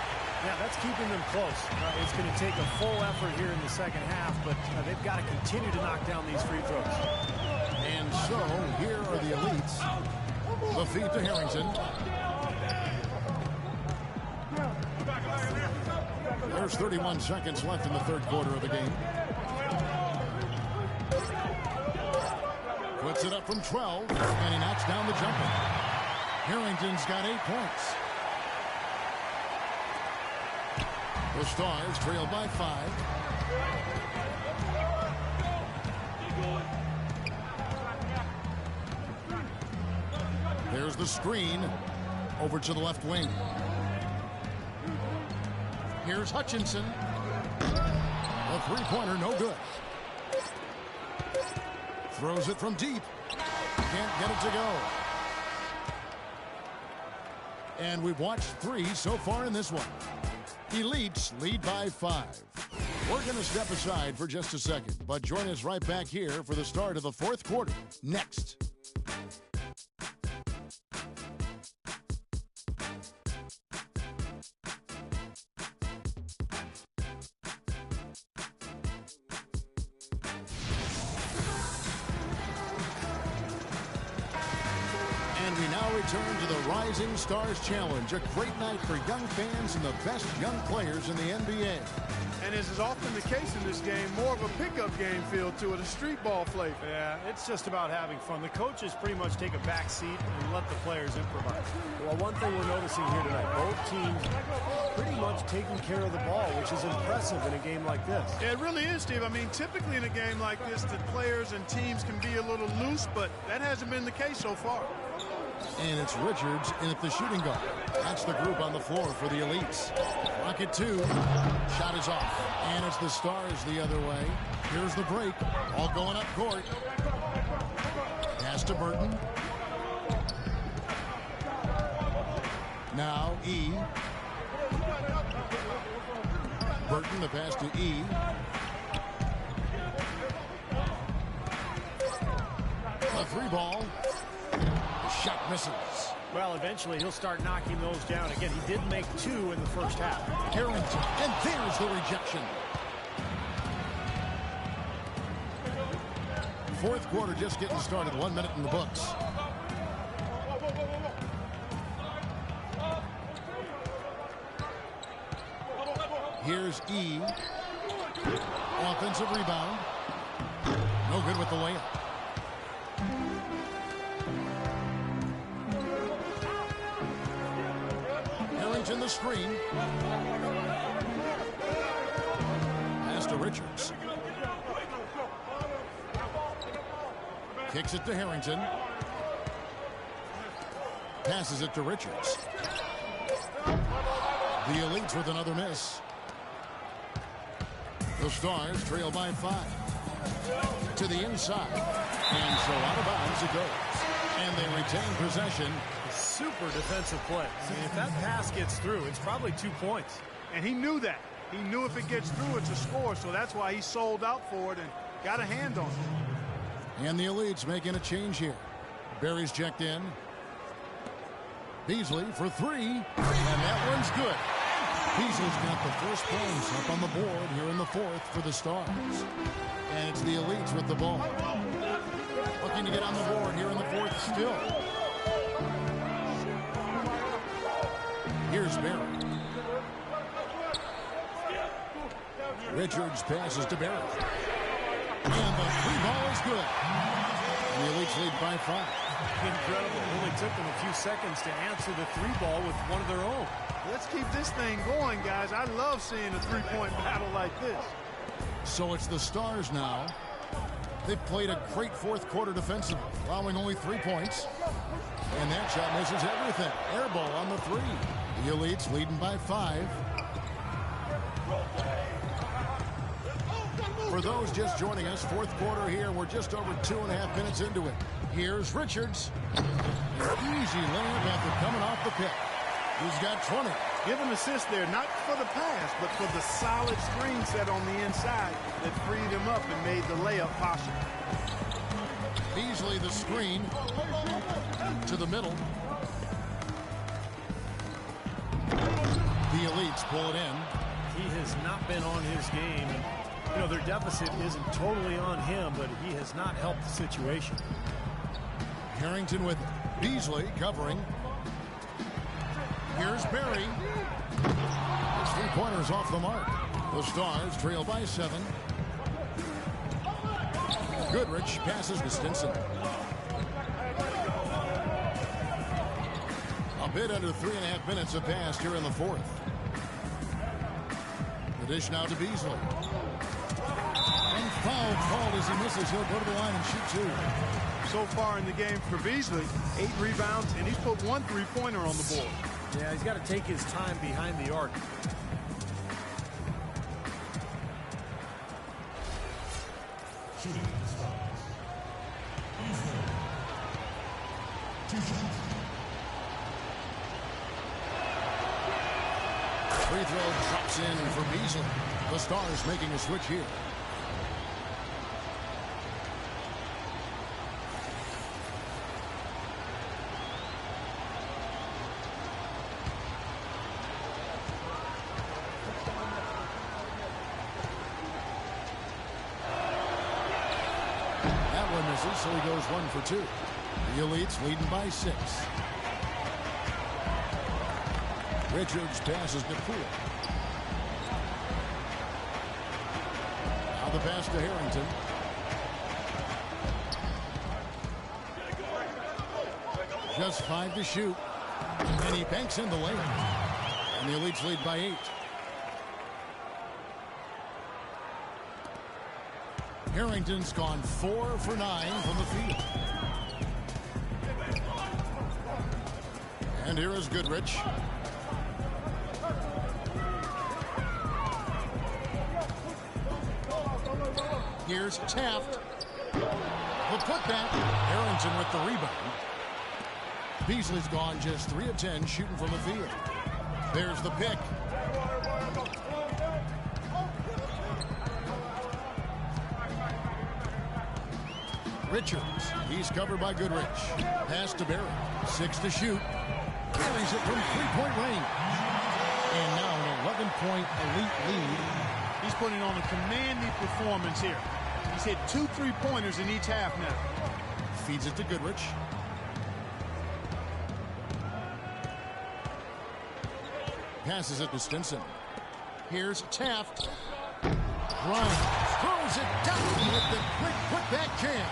Yeah, that's keeping them close. It's going to take a full effort here in the second half, but they've got to continue to knock down these free throws. And so, here are the Elites. The feed to Harrington. There's 31 seconds left in the third quarter of the game. Puts it up from 12, and he knocks down the jumper. Harrington's got 8 points. The Stars trail by 5. There's the screen. Over to the left wing. Here's Hutchinson. A three-pointer, no good. Throws it from deep. Can't get it to go. And we've watched 3 so far in this one. Elites lead by 5. We're going to step aside for just a second, but join us right back here for the start of the 4th quarter. Next. And we now return to the Rising Stars Challenge, a great night for young fans and the best young players in the NBA. And as is often the case in this game, more of a pickup game feel to it, a street ball flavor. Yeah, it's just about having fun. The coaches pretty much take a back seat and let the players improvise. Well, one thing we're noticing here tonight, both teams pretty much taking care of the ball, which is impressive in a game like this. Yeah, it really is, Steve. I mean, typically in a game like this, the players and teams can be a little loose, but that hasn't been the case so far. And it's Richards in at the shooting guard. That's the group on the floor for the Elites. Rocket 2. Shot is off. And it's the Stars the other way. Here's the break. All going up court. Pass to Burton. Now E. Burton, the pass to E. A 3-ball. Shot misses. Well, eventually he'll start knocking those down. Again, he did make 2 in the first half. Harrington, and there's the rejection. 4th quarter just getting started. 1 minute in the books. Here's E. Offensive rebound. No good with the layup. In the screen. Pass to Richards. Kicks it to Harrington. Passes it to Richards. The Elites with another miss. The Stars trail by 5. To the inside. And so out of bounds it goes. And they retain possession. Super defensive play. I mean, if that pass gets through, it's probably 2 points. And he knew that. He knew if it gets through, it's a score, so that's why he sold out for it and got a hand on it. And the Elites making a change here. Barry's checked in. Beasley for 3, and that one's good. Beasley's got the first points up on the board here in the 4th for the Stars. And it's the Elites with the ball. Looking to get on the board here in the 4th still. Here's Barry. Richards passes to Barry. And the 3-ball is good. And the Elites lead by 5. Incredible. It only took them a few seconds to answer the 3-ball with one of their own. Let's keep this thing going, guys. I love seeing a 3-point battle like this. So it's the Stars now. They've played a great 4th quarter defensively, allowing only 3 points. And that shot misses everything. Air ball on the 3. The Elites leading by 5. For those just joining us, 4th quarter here. We're just over 2.5 minutes into it. Here's Richards. An easy layup after coming off the pick. He's got 20. Give an assist there, not for the pass, but for the solid screen set on the inside that freed him up and made the layup possible. Beasley the screen to the middle. The Elites pull it in. He has not been on his game. You know, their deficit isn't totally on him, but he has not helped the situation. Harrington with it. Beasley covering. Here's Barry. His 3-pointer's off the mark. The Stars trail by 7. Goodrich passes to Stinson. A bit under 3.5 minutes have passed here in the 4th. The dish now to Beasley. And fouled foul called as he misses. He'll go to the line and shoot 2. So far in the game for Beasley, 8 rebounds, and he's put 1 3-pointer on the board. Yeah, he's got to take his time behind the arc. Shooting stars. Beasley. 2 shots. Free throw drops in for Beasley. The Stars making a switch here. That one misses, so he goes 1 for 2. The Elites leading by 6. Richards passes to Poole. Now the pass to Harrington. Just 5 to shoot. And he banks in the lane. And the Elites lead by 8. Harrington's gone 4 for 9 from the field. And here is Goodrich. Here's Taft. The putback. Harrington with the rebound. Beasley's gone just 3 of 10 shooting from the field. There's the pick. Richards. He's covered by Goodrich. Pass to Barry. 6 to shoot. Carries it from 3-point range. And now an 11-point elite lead. He's putting on a commanding performance here. He's hit 2 3-pointers in each half now. Feeds it to Goodrich. Passes it to Stinson. Here's Taft. Grimes throws it down with the quick putback jam.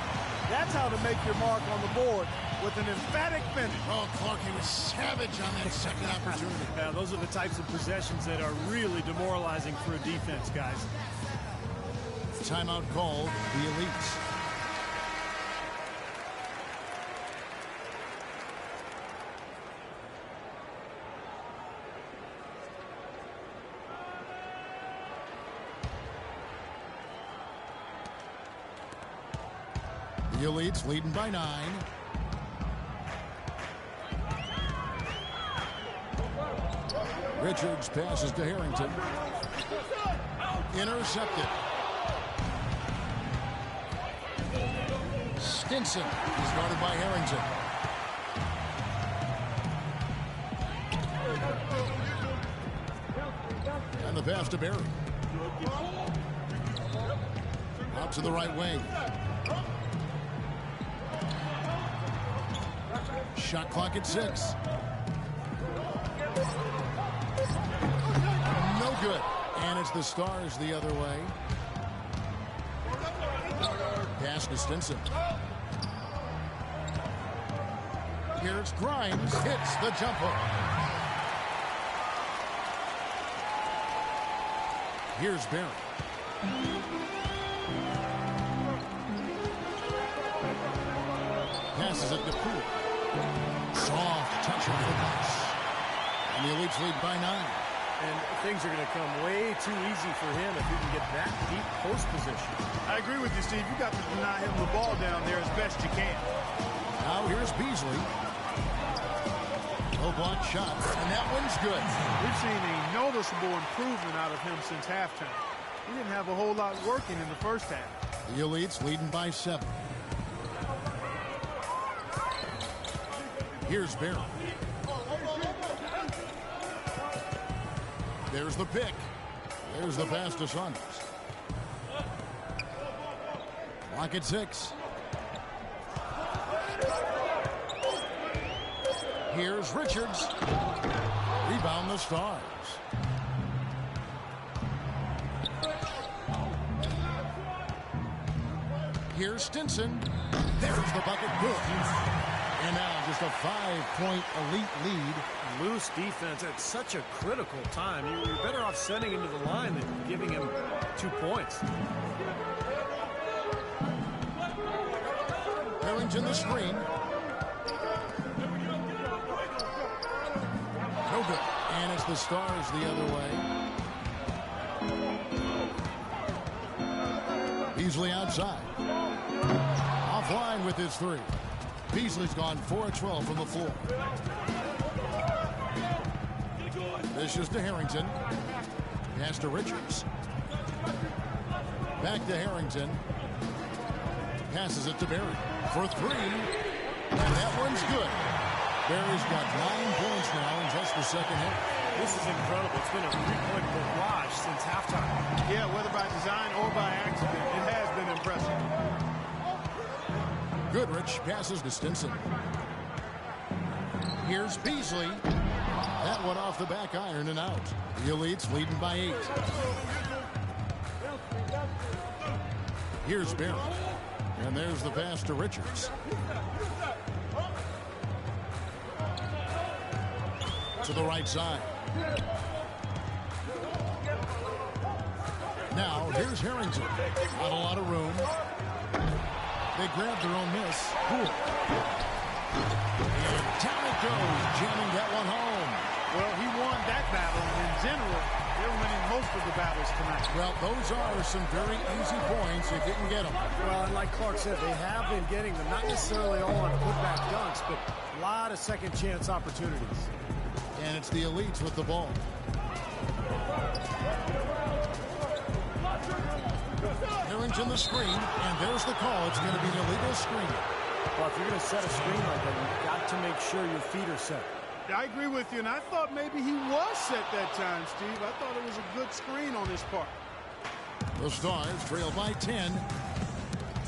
That's how to make your mark on the board, with an emphatic finish. Oh, Clark, he was savage on that second opportunity. Now, those are the types of possessions that are really demoralizing for a defense, guys. Timeout called the Elites. The Elites leading by 9. Richards passes to Harrington. Intercepted. Stinson is guarded by Harrington. And the pass to Barry. Out to the right wing. Shot clock at 6. No good. And it's the Stars the other way. Pass to Stinson. Here's Grimes. Hits the jump hook. Here's Barry. Passes it to Poole. Soft touch of the pass. And the Elites lead by 9. And things are going to come way too easy for him if he can get that deep post position. I agree with you, Steve. You got to deny him the ball down there as best you can. Now here's Beasley. No block shot, and that one's good. We've seen a noticeable improvement out of him since halftime. He didn't have a whole lot working in the first half. The Elites leading by 7. Here's Barry. There's the pick. There's the pass to Saunders. Clock at 6. Here's Richards. Rebound the Stars. Here's Stinson. There's the bucket. Good. And now just a 5-point elite lead. Loose defense at such a critical time. You're better off sending him to the line than giving him 2 points. Harrington the screen. No good. And it's the Stars the other way. Beasley outside. Offline with his three. Beasley's gone 4 of 12 from the floor. This is to Harrington. Pass to Richards. Back to Harrington. Passes it to Berry for three. And that one's good. Berry's got 9 points now in just the second half. This is incredible. It's been a three-point barrage since halftime. Yeah, whether by design or by accident, it has been impressive. Goodrich passes to Stinson. Here's Beasley. That one off the back iron and out. The Elites leading by 8. Here's Berry. And there's the pass to Richards. To the right side. Now, here's Harrington. Not a lot of room. They grab their own miss. Cool. And down it goes, jamming that one home. Well, he won that battle, and in general, they're winning most of the battles tonight. Well, those are some very easy points if you can get them. Well, and like Clark said, they have been getting them, not necessarily all on putback dunks, but a lot of second chance opportunities. And it's the Elites with the ball. Harrington the screen, and there's the call. It's going to be an illegal screen. Well, if you're going to set a screen like that, you've got to make sure your feet are set. I agree with you, and I thought maybe he was set that time, Steve. I thought it was a good screen on his part. The Stars trail by 10.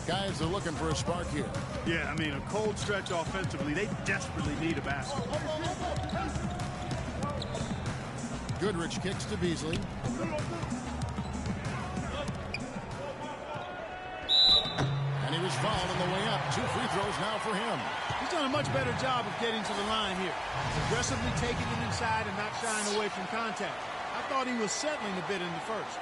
Guys are looking for a spark here. Yeah, I mean, a cold stretch offensively. They desperately need a basket. Goodrich kicks to Beasley. And he was fouled on the way up. 2 free throws now for him. He's done a much better job of getting to the line here. Aggressively taking it inside and not shying away from contact. I thought he was settling a bit in the first.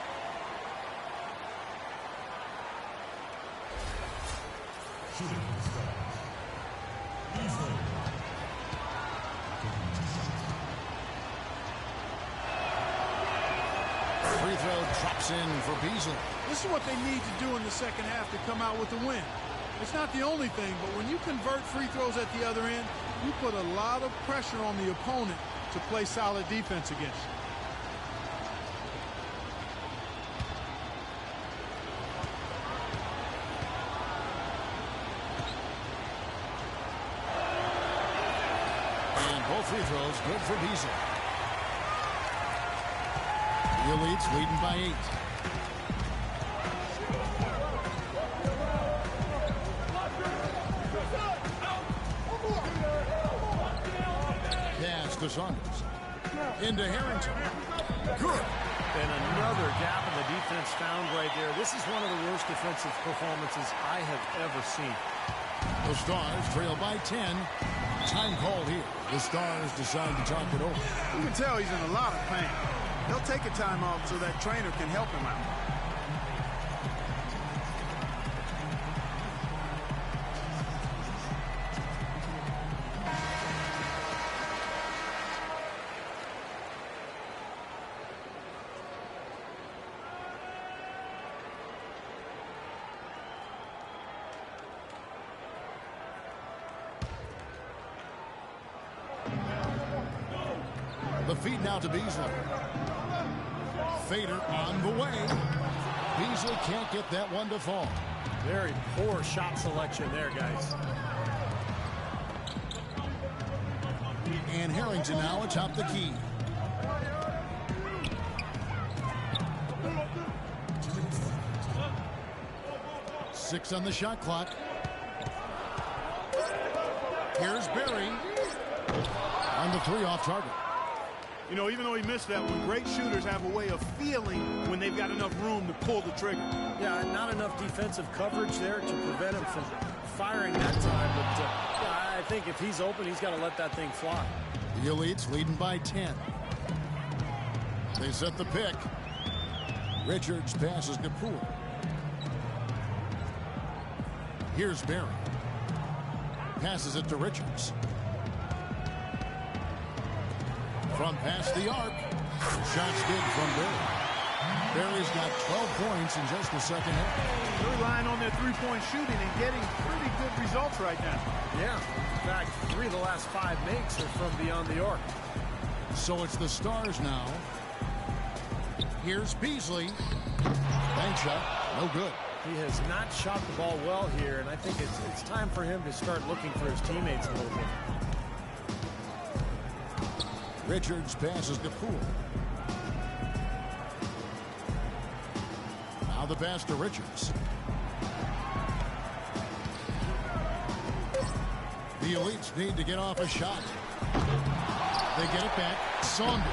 Shooting the Stars. Beasley. Free throw drops in for Beasley. This is what they need to do in the second half to come out with a win. It's not the only thing, but when you convert free throws at the other end, you put a lot of pressure on the opponent to play solid defense against you. And both free throws good for Beasley. The Elites leading by 8. Pass to Saunders. Into Harrington. Good. And another gap in the defense found right there. This is one of the worst defensive performances I have ever seen. The Stars trail by 10. Time called here. The Stars decide to talk it over. You can tell he's in a lot of pain. He'll take a timeout so that trainer can help him out. The feed now to Beasley. Fader on the way. Beasley can't get that one to fall. Very poor shot selection there, guys. And Harrington now atop the key. Six on the shot clock. Here's Berry. On the 3 off target. You know, even though he missed that one, great shooters have a way of feeling when they've got enough room to pull the trigger. Yeah, not enough defensive coverage there to prevent him from firing that time. But yeah, I think if he's open, he's got to let that thing fly. The Elites leading by 10. They set the pick. Richards passes to Poole. Here's Berry. Passes it to Richards. From past the arc. Shot's good from Barry. Barry's got 12 points in just the second half. They're relying on their three-point shooting and getting pretty good results right now. Yeah. In fact, 3 of the last 5 makes are from beyond the arc. So it's the Stars now. Here's Beasley. Bank shot. No good. He has not shot the ball well here, and I think it's time for him to start looking for his teammates a little bit. Richards passes to Poole. Now the pass to Richards. The Elites need to get off a shot. They get it back. Saunders.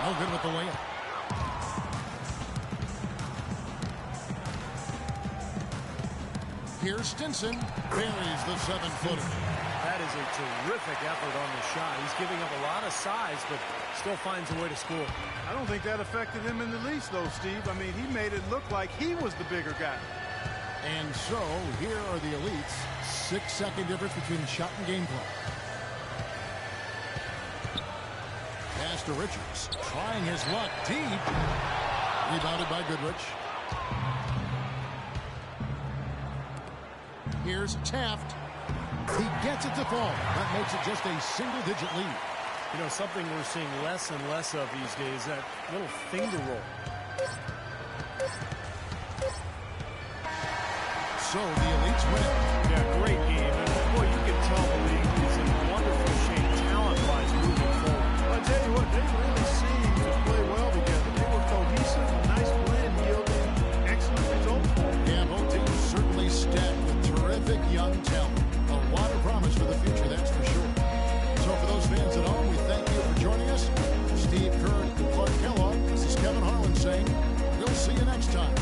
No good with the layup. Here's Stinson. Buries the 7-footer. That is a terrific effort on the shot. He's giving up a lot of size, but still finds a way to score. I don't think that affected him in the least, though, Steve. I mean, he made it look like he was the bigger guy. And so, here are the Elites. 6-second difference between shot and gameplay. Pass to Richards. Trying his luck deep. Rebounded by Goodrich. Here's Taft. He gets it to fall. That makes it just a single-digit lead. You know, something we're seeing less and less of these days, that little finger roll. So the Elites win. Yeah, great game. And boy, you can tell the league is in wonderful shape, talent-wise, moving forward. I tell you what, they really seem to play well together. They were cohesive, a nice blend, yielding excellent results. Yeah, both teams certainly stacked with terrific young talent. A lot of promise for the future, that's for sure. So for those fans at home, we thank you for joining us. Steve Kerr and Clark Kellogg, this is Kevin Harlan saying, we'll see you next time.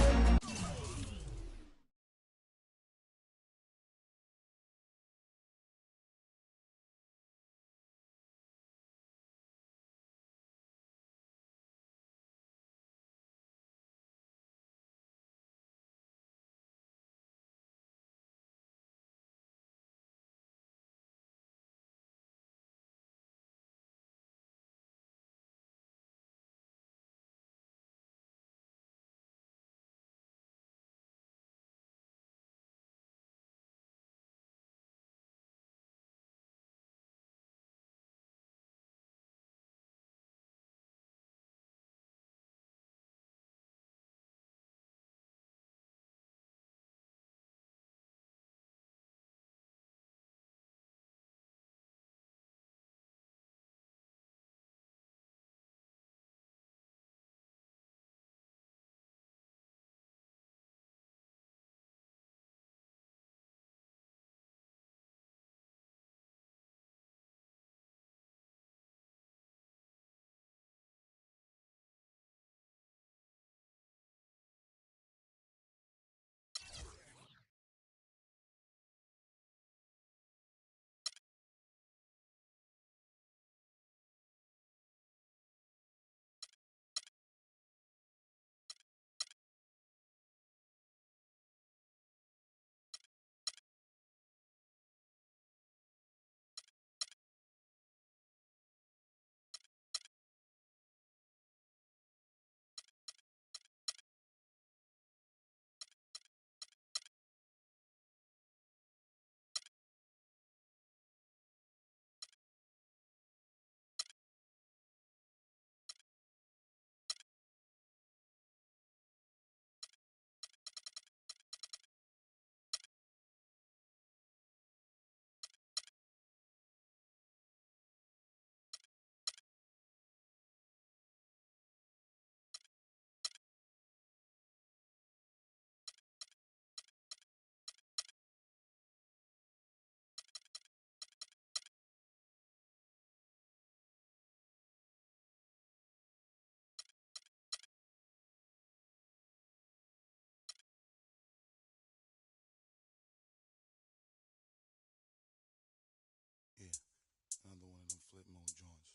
Another one of them flip mode joints.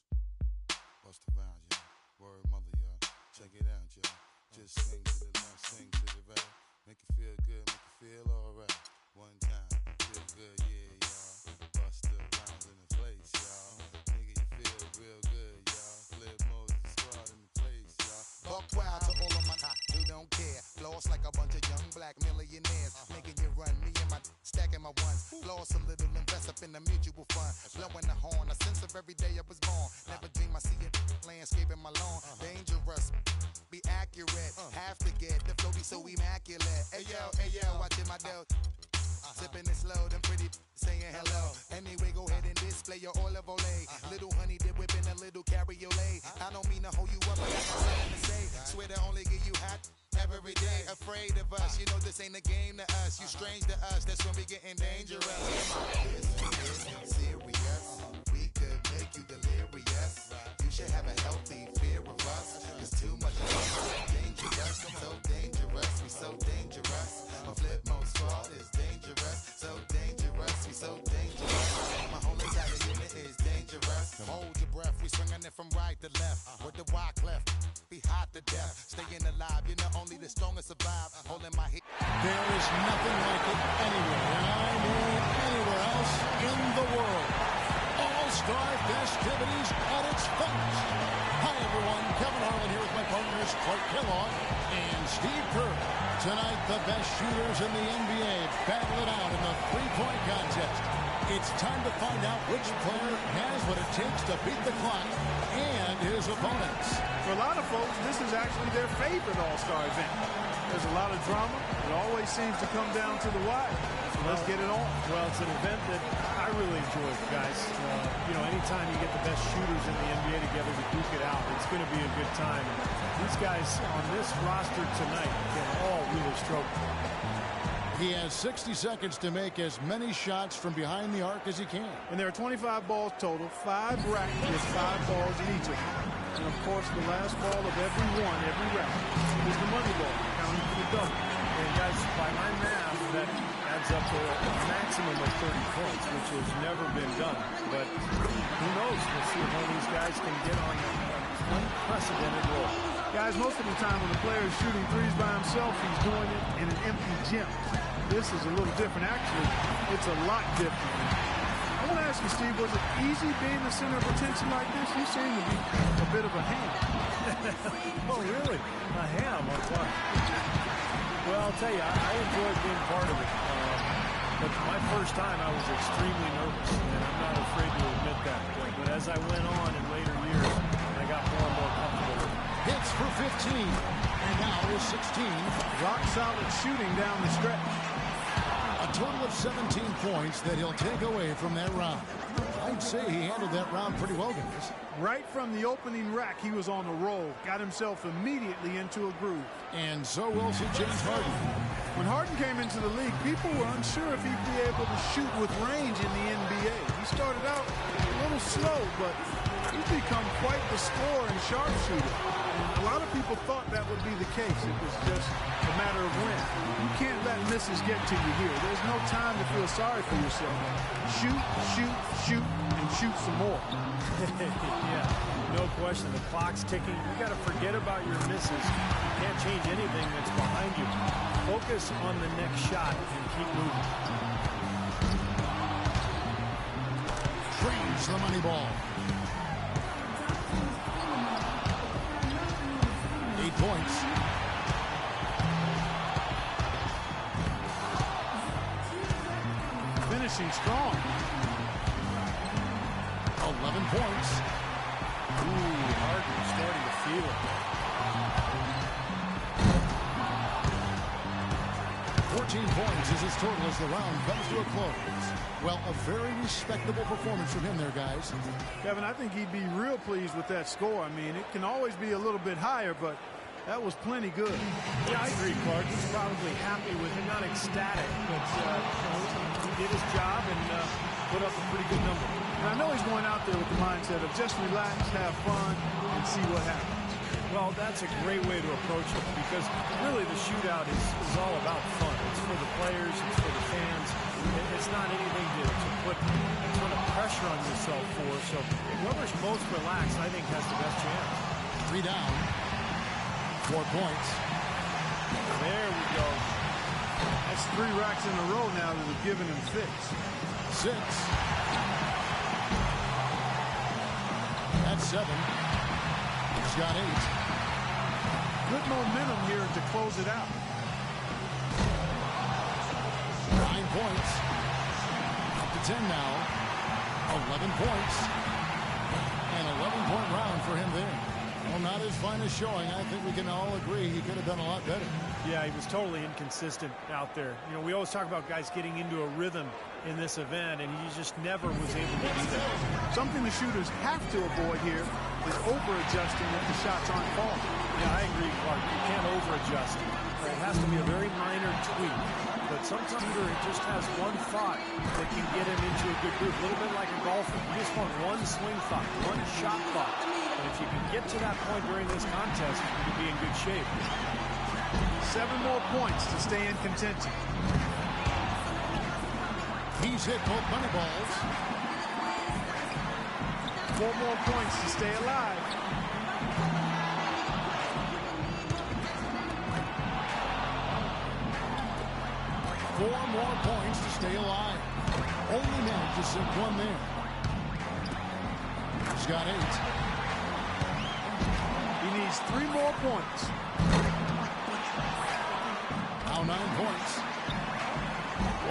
Bust around, y'all. Word mother, y'all. Check it out, y'all. Just swing to the left, swing to the right. Make it feel good, make it feel alright. One time, feel good, yeah, y'all. Bust Buck wild to all of my who don't care. Floss like a bunch of young black millionaires. Making you run, me and my stacking my ones. Floss a little, invest up in the mutual fund. Blowing the horn, a sense of every day I was born. Never dream I see it landscaping my lawn. Dangerous, be accurate. Have to get the flow be so immaculate. Hey yo, watching my dough. Sipping it slow, them pretty saying hello. Anyway, go ahead and display your olive olay. Little honey dip whipping a little cabriolet. I don't mean to hold you up, but I got something to say. Swear to only give you hot every day. Afraid of us, you know this ain't a game to us. You strange to us, that's when we getting dangerous. This is serious. We could make you delirious. You should have a healthy fear of us. Cause too much of us is dangerous. So dangerous, we so dangerous. My flip most fault is dangerous. So dangerous, we so dangerous. My whole entire unit is dangerous. Hold your breath, we swinging it from right to left. With the wide cleft, be hot to death. Staying alive, you know only the strongest survive. Holding my heat. There is nothing like it anywhere, and I mean anywhere else in the world. All-star festivities at its finest. Hi, everyone. Kevin Harlan here with my partners Clark Kellogg and Steve Kerr. Tonight, the best shooters in the NBA battle it out in the three-point contest. It's time to find out which player has what it takes to beat the clock and his opponents. For a lot of folks, this is actually their favorite All-Star event. There's a lot of drama. It always seems to come down to the wire. So let's get it on. Well, it's an event that I really enjoy, guys. You know, anytime you get the best shooters in the NBA together to duke it out, it's going to be a good time. These guys on this roster tonight can all really stroke. He has 60 seconds to make as many shots from behind the arc as he can. And there are 25 balls total, 5 racks with 5 balls in each of them. And of course, the last ball of every rack is the money ball, counting for the double. And guys, by my math, that adds up to a maximum of 30 points, which has never been done. But who knows? We'll see if one of these guys can get on an unprecedented roll. Guys, most of the time when the player is shooting threes by himself, he's doing it in an empty gym. This is a little different. Actually, it's a lot different. I want to ask you, Steve, was it easy being the center of attention like this? You seem to be a bit of a ham. Oh, really? A ham? What? Well, I'll tell you, I enjoyed being part of it. But my first time, I was extremely nervous, and I'm not afraid to admit that. But as I went on in later years, I got more and more comfortable with it. Hits for 15, and now is 16. Rock solid shooting down the stretch. A total of 17 points that he'll take away from that round. I'd say he handled that round pretty well, guys. Right from the opening rack, he was on a roll. Got himself immediately into a groove. And so will see James Harden. When Harden came into the league, people were unsure if he'd be able to shoot with range in the NBA. He started out a little slow, but he's become quite the scorer and sharpshooter. And a lot of people thought that would be the case. It was just a matter of when. You can't let misses get to you here. There's no time to feel sorry for yourself. Shoot, shoot, shoot, and shoot some more. Yeah, no question. The clock's ticking. You got to forget about your misses. You can't change anything that's behind you. Focus on the next shot and keep moving. Trains the money ball. 8 points. Finishing strong. 11 points. Ooh, Harden starting to feel it. 14 points is his total as the round comes to a close. Well, a very respectable performance from him there, guys. Kevin, I think he'd be real pleased with that score. I mean, it can always be a little bit higher, but that was plenty good. Yeah, I agree, Clark. He's probably happy with it, not ecstatic, but he did his job and put up a pretty good number. And I know he's going out there with the mindset of just relax, have fun, and see what happens. Well, that's a great way to approach it because really the shootout is all about fun. It's for the players, it's for the fans. It's not anything to put a ton of pressure on yourself for. So whoever's most relaxed, I think, has the best chance. 3 down. 4 points. There we go. That's 3 racks in a row now that have given him fits. 6. That's 7. He's got 8. good momentum here to close it out. 9 points. Up to 10 now. 11 points. An 11-point round for him there. Well, not his finest showing. I think we can all agree he could have done a lot better. Yeah, he was totally inconsistent out there. You know, we always talk about guys getting into a rhythm in this event, and he just never was able to do that. Something the shooters have to avoid here is over-adjusting if the shots aren't falling. Yeah, I agree, Clark. You can't over-adjust. It has to be a very minor tweak. But sometimes he just has one thought that can get him into a good groove. A little bit like a golfer. You just want one swing thought, one shot thought. And if you can get to that point during this contest, you can be in good shape. 7 more points to stay in contention. He's hit both money balls. 4 more points to stay alive. Four more points to stay alive. Only managed to sink one there. He's got 8. He needs 3 more points. Now 9 points.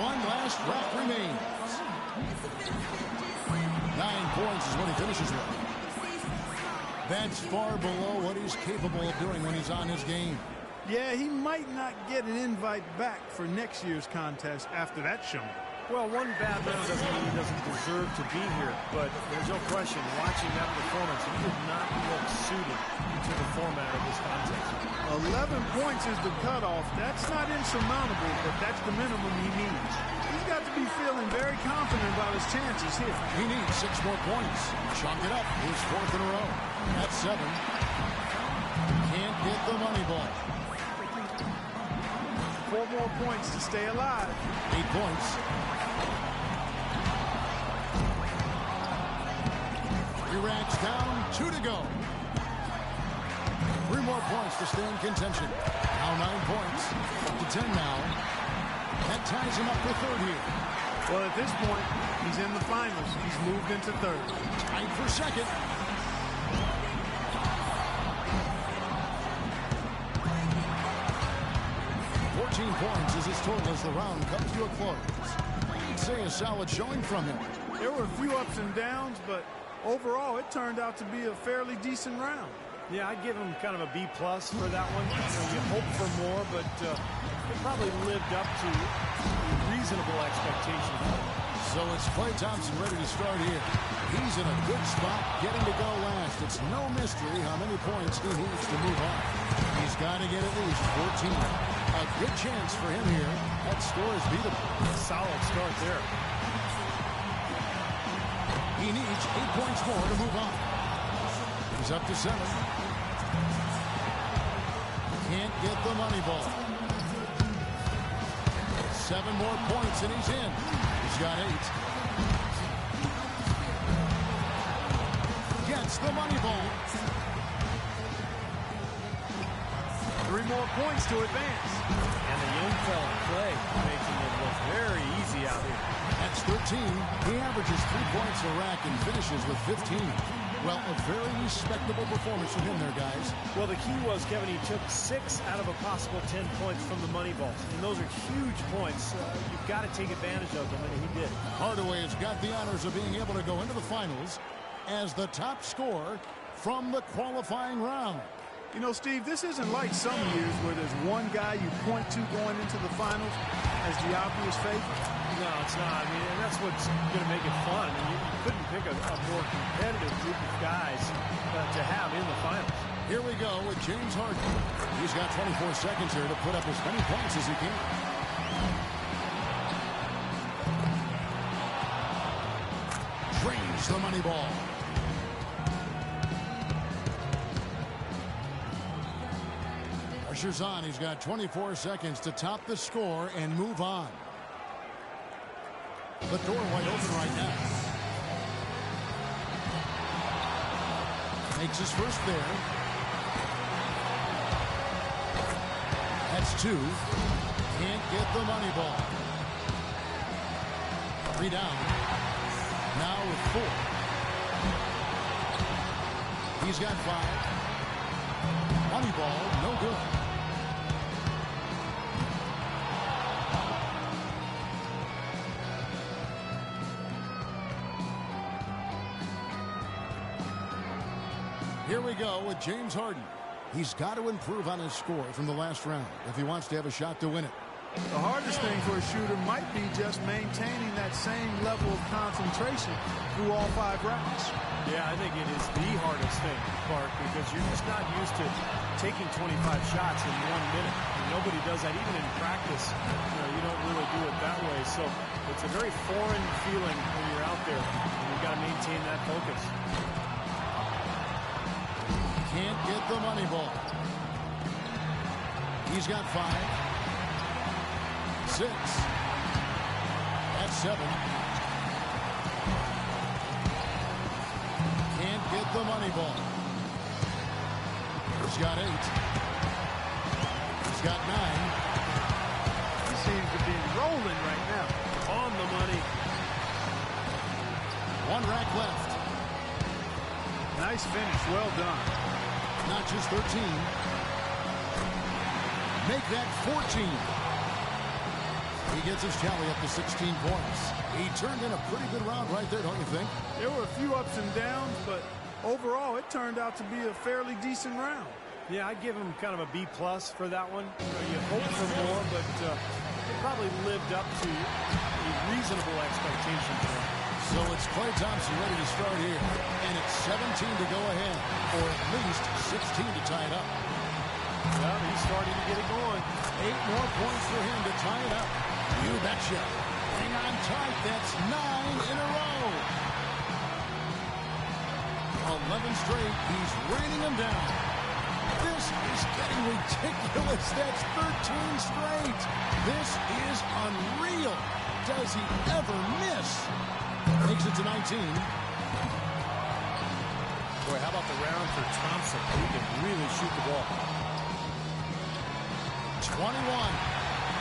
One last round remains. 9 points is what he finishes with. That's far below what he's capable of doing when he's on his game. Yeah, he might not get an invite back for next year's contest after that showing. Well, one bad round doesn't mean he doesn't deserve to be here, but there's no question, watching that performance, he did not look suited to the format of this contest. 11 points is the cutoff. That's not insurmountable, but that's the minimum he needs. He's got to be feeling very confident about his chances here. He needs 6 more points. Chalk it up. His 4th in a row. That's 7. Can't get the money ball. 4 more points to stay alive. 8 points. He racks down. 2 to go. 3 more points to stay in contention. Now 9 points. Up to 10 now. That ties him up for 3rd here. Well, at this point, he's in the finals. He's moved into 3rd. Tied for 2nd. Points is his total as the round comes to a close. I'd say a solid showing from him. There were a few ups and downs, but overall it turned out to be a fairly decent round. Yeah, I'd give him kind of a B+ for that one. You hope for more, but it probably lived up to reasonable expectations. So it's Klay Thompson ready to start here. He's in a good spot, getting to go last. It's no mystery how many points he needs to move on. He's got to get at least 14. A good chance for him here. That score is beatable. Solid start there. He needs 8 points more to move on. He's up to 7. Can't get the money ball. 7 more points and he's in. He's got 8. Gets the money ball. 3 more points to advance. And the young fella, Klay, making it look very easy out here. That's 13. He averages 3 points a rack and finishes with 15. Well, a very respectable performance from him there, guys. Well, the key was, Kevin, he took 6 out of a possible 10 points from the money balls. And those are huge points. You've got to take advantage of them, and he did. Hardaway has got the honors of being able to go into the finals as the top scorer from the qualifying round. You know, Steve, this isn't like some years where there's one guy you point to going into the finals as the obvious favorite. No, it's not. I mean, and that's what's going to make it fun. I mean, you couldn't pick a more competitive group of guys to have in the finals. Here we go with James Harden. He's got 24 seconds here to put up as many points as he can. Drains the money ball. Pressure's on. He's got 24 seconds to top the score and move on. The door wide open right now. Makes his first there. That's 2. Can't get the money ball. 3 down. Now with 4. He's got 5. Money ball, no good. Here we go with James Harden. He's got to improve on his score from the last round if he wants to have a shot to win it. The hardest thing for a shooter might be just maintaining that same level of concentration through all 5 rounds. Yeah, I think it is the hardest thing, Clark, because you're just not used to taking 25 shots in 1 minute. And nobody does that, even in practice. You don't really do it that way. So it's a very foreign feeling when you're out there, and you've got to maintain that focus. Can't get the money ball. He's got 5. 6. That's 7. Can't get the money ball. He's got 8. He's got 9. He seems to be rolling right now. On the money. 1 rack left. Nice finish. Well done. Not just 13. Make that 14. He gets his tally up to 16 points. He turned in a pretty good round right there, don't you think? There were a few ups and downs, but overall it turned out to be a fairly decent round. Yeah, I'd give him kind of a B+ for that one. You hope for more, but it probably lived up to a reasonable expectation for him. So it's Klay Thompson ready to start here. And it's 17 to go ahead, or at least 16 to tie it up. Well, he's starting to get it going. 8 more points for him to tie it up. You betcha. Hang on tight. That's 9 in a row. 11 straight. He's raining them down. This is getting ridiculous. That's 13 straight. This is unreal. Does he ever miss? Makes it to 19. Boy, how about the round for Thompson? He can really shoot the ball. 21.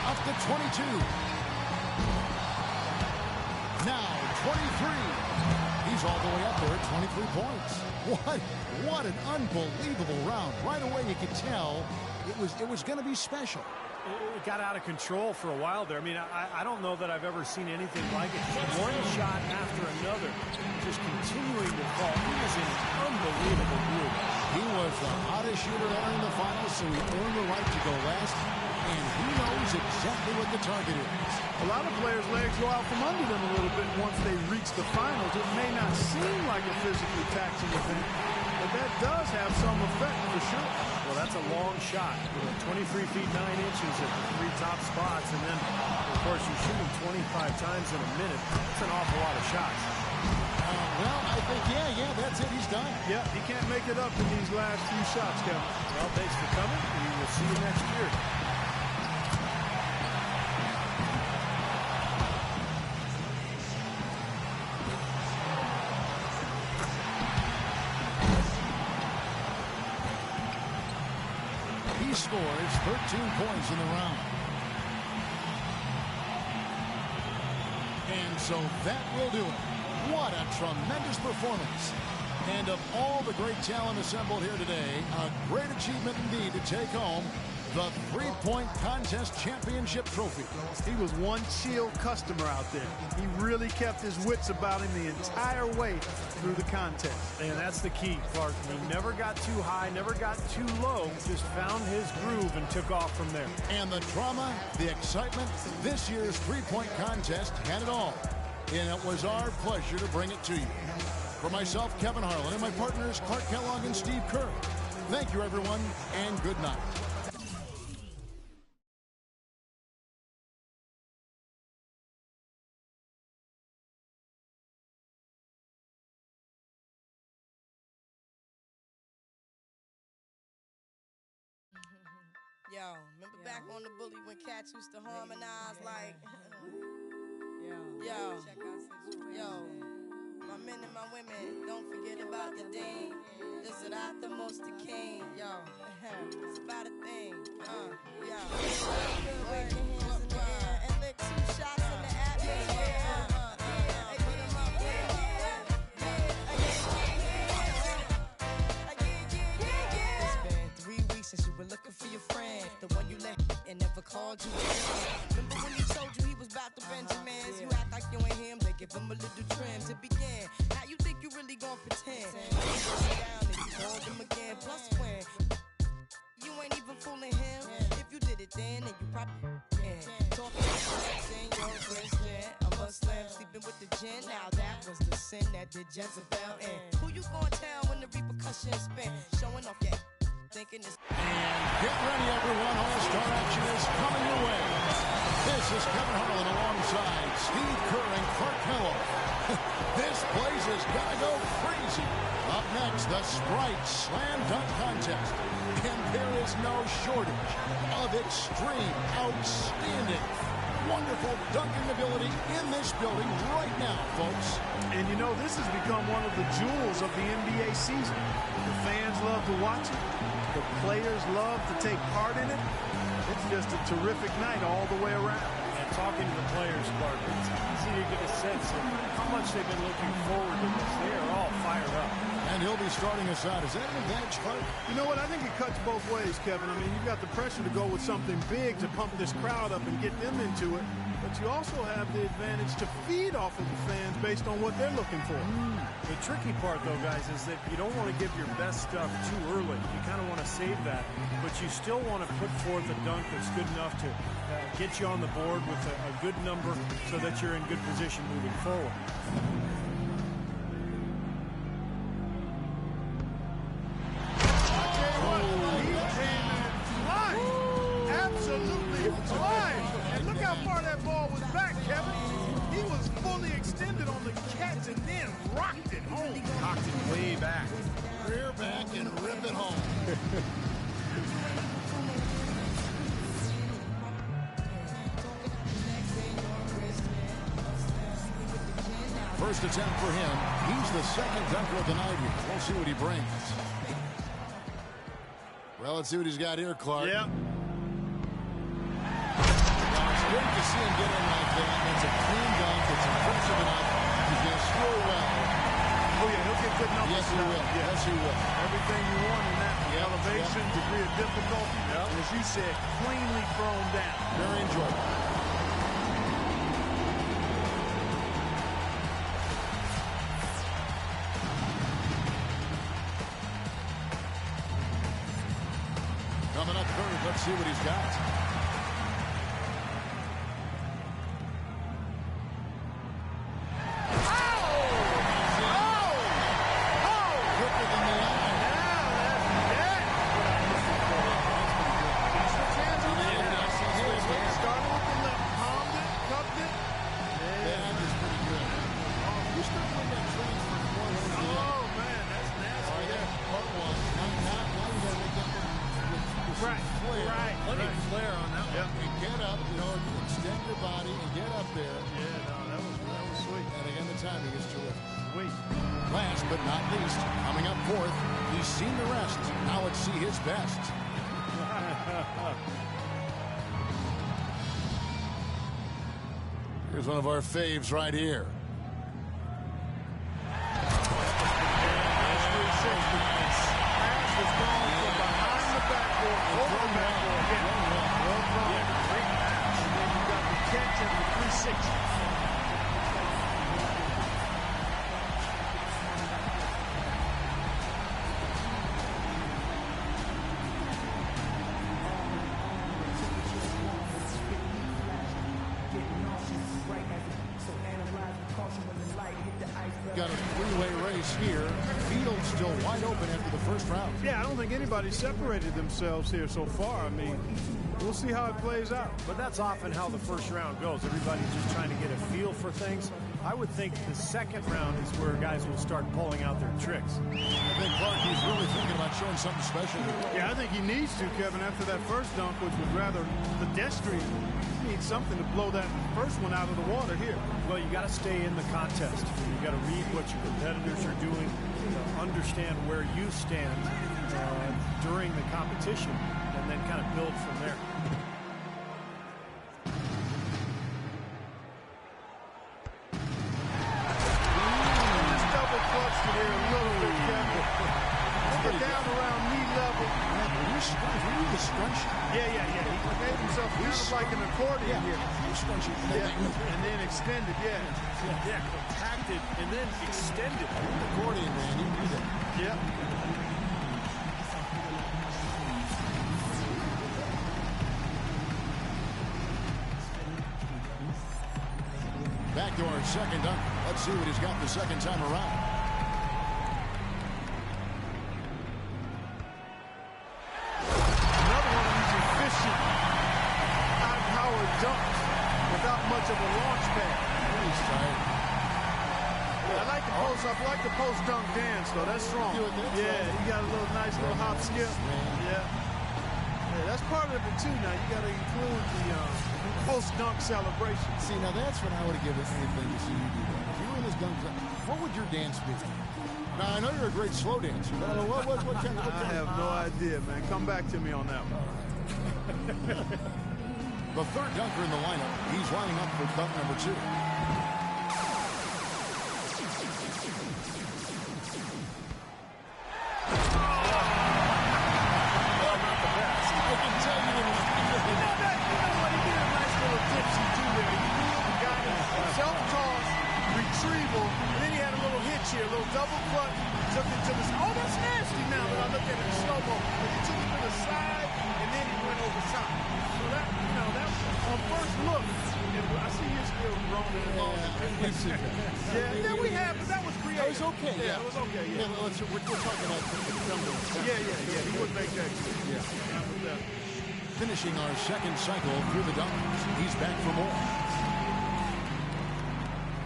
Up to 22. Now 23. He's all the way up there at 23 points. What an unbelievable round. Right away you could tell it was going to be special. It got out of control for a while there. I mean, I don't know that I've ever seen anything like it. One shot after another, just continuing to fall. He was in an unbelievable groove. He was the hottest shooter entering the finals, so he earned the right to go last, and he knows exactly what the target is. A lot of players' legs go out from under them a little bit once they reach the finals. It may not seem like a physically taxing event, but that does have some effect for sure. Well, that's a long shot. 23 feet 9 inches at the 3 top spots, and then, of course, you're shooting 25 times in a minute. That's an awful lot of shots. Well, I think, yeah, that's it. He's done. Yeah, he can't make it up in these last few shots, Kevin. Well, thanks for coming. We will see you next year. He scores 13 points in the round. And so that will do it. What a tremendous performance. And of all the great talent assembled here today, a great achievement indeed to take home the three-point contest championship trophy. He was one chill customer out there. He really kept his wits about him the entire way through the contest. And that's the key, Clark. He never got too high, never got too low, just found his groove and took off from there. And the drama, the excitement, this year's three-point contest had it all. And it was our pleasure to bring it to you. For myself, Kevin Harlan, and my partners, Clark Kellogg and Steve Kerr, thank you, everyone, and good night. Yo, remember back on the bully when cats used to harmonize like, yo, my men and my women, don't forget about the dean. This is not the most the king, yo. It's about a thing, yo. Wave your hands in the air and lick 2 shots in the atmosphere. that did Jezebel in. Who you gonna tell when the repercussions spin? Showing off your thinking it's... And get ready, everyone. All-Star action is coming your way. This is Kevin Harlan alongside Steve Kerr and Clark Mello. This place is gonna go crazy. Up next, the Sprite Slam Dunk Contest. And there is no shortage of extreme, outstanding, wonderful dunking ability in this building right now, folks. And you know, this has become one of the jewels of the NBA season. The fans love to watch it. The players love to take part in it. It's just a terrific night all the way around. And talking to the players, Clark, it's easy to get a sense of how much they've been looking forward to this. They are all fired up. And he'll be starting us out. Is that an advantage, Clark? You know what? I think it cuts both ways, Kevin. I mean, you've got the pressure to go with something big to pump this crowd up and get them into it. But you also have the advantage to feed off of the fans based on what they're looking for. The tricky part, though, guys, is that you don't want to give your best stuff too early. You kind of want to save that, but you still want to put forth a dunk that's good enough to get you on the board with a good number so that you're in good position moving forward. Absolutely flying. And look how far that ball was back, Kevin. He was fully extended on the catch and then rocked it home. Knocked it way back. Rear back and rip it home. First attempt for him. He's the second dunker of the night here. We'll see what he brings. Well, let's see what he's got here, Clark. Yeah. It's great to see him get in like that. That's a clean dunk. It's impressive enough. He's going to score well. Oh, yeah, he'll get good numbers. Yes, he will. Yeah. Yes, he will. Everything you want in that. The elevation, degree of difficulty. And as you said, cleanly thrown down. Very enjoyable. Coming up third, let's see what he's got. Last but not least, coming up fourth, he's seen the rest. Now let's see his best. Here's one of our faves right here. Catch at the 360. Got a three-way race here. Field's still wide open after the first round. Yeah, I don't think anybody separated themselves here so far. I mean, we'll see how it plays out. But that's often how the first round goes. Everybody's just trying to get a feel for things. I would think the second round is where guys will start pulling out their tricks. I think Clark, he's really thinking about showing something special here. Yeah, I think he needs to, Kevin, after that first dunk, which was rather pedestrian. He needs something to blow that first one out of the water here. Well, you got to stay in the contest. You got to read what your competitors are doing, understand where you stand during the competition, and then kind of build from there. Just double clutched it here a little bit, Kevin. We're down around knee level. Yeah. He made himself kind of like an accordion here. And then extended, Yeah, compacted and then extended. Accordion, man, you do that. Yep. Back to our second dunk. Let's see what he's got the second time around. Another one of these efficient, high-powered dunks without much of a launch pad. He's tired. I like the post dunk dance though. That's strong. Yeah, you got a little nice little hop skip. Yeah, that's part of it too. Now you got to include the post dunk celebration. See, now that's what I would have given anything to see you do that. If you were in this dunk, what would your dance be? Now I know you're a great slow dancer. But what kind of? I have no idea, man. Come back to me on that one. The third dunker in the lineup. He's lining up for cup number 2. Here, a little double clutch, took it to the side. Oh, that's nasty now that I look at it in slow-mo. But he took it to the side, and then he went over top. So that, that on first look, I see you're still groaning and moaning. Yeah, we have, but that was creative. That was okay. Yeah, it was okay. Yeah, we're talking about the number. Yeah, he would make that clear. Yeah. Finishing our second cycle through the dunkers. He's back for more.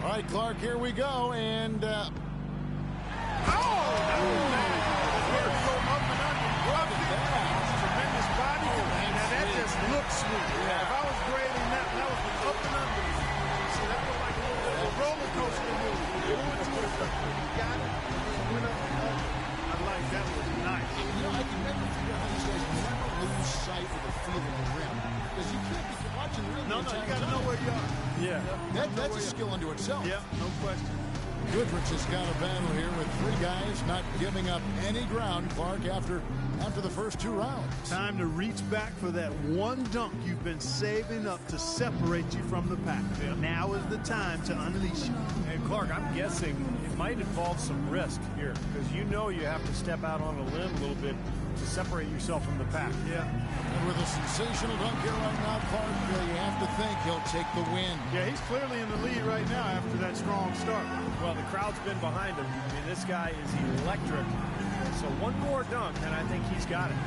All right, Clark, here we go, and tremendous body control. Now that just looks sweet. Yeah. If I was grading that was up and under. See, that looked like a little bit of a roller coaster move. You got it. Went up and up. I like that. Was nice. I can never figure out how these guys never lose sight of the feel of the rim. Because you can't be watching the rim. No, you got to know where you are. Yeah. That's a skill unto itself. Yeah, no question. Goodrich has got a battle here with 3 guys not giving up any ground, Clark, after the first 2 rounds. Time to reach back for that one dunk you've been saving up to separate you from the pack. Yeah. Now is the time to unleash you. And Clark, I'm guessing it might involve some risk here because you have to step out on a limb a little bit to separate yourself from the pack. Yeah. And with a sensational dunk here right now, Clark, you have to think he'll take the win. Yeah, he's clearly in the lead right now after that strong start. Well, the crowd's been behind him. I mean, this guy is electric. So one more dunk, and I think he's got it.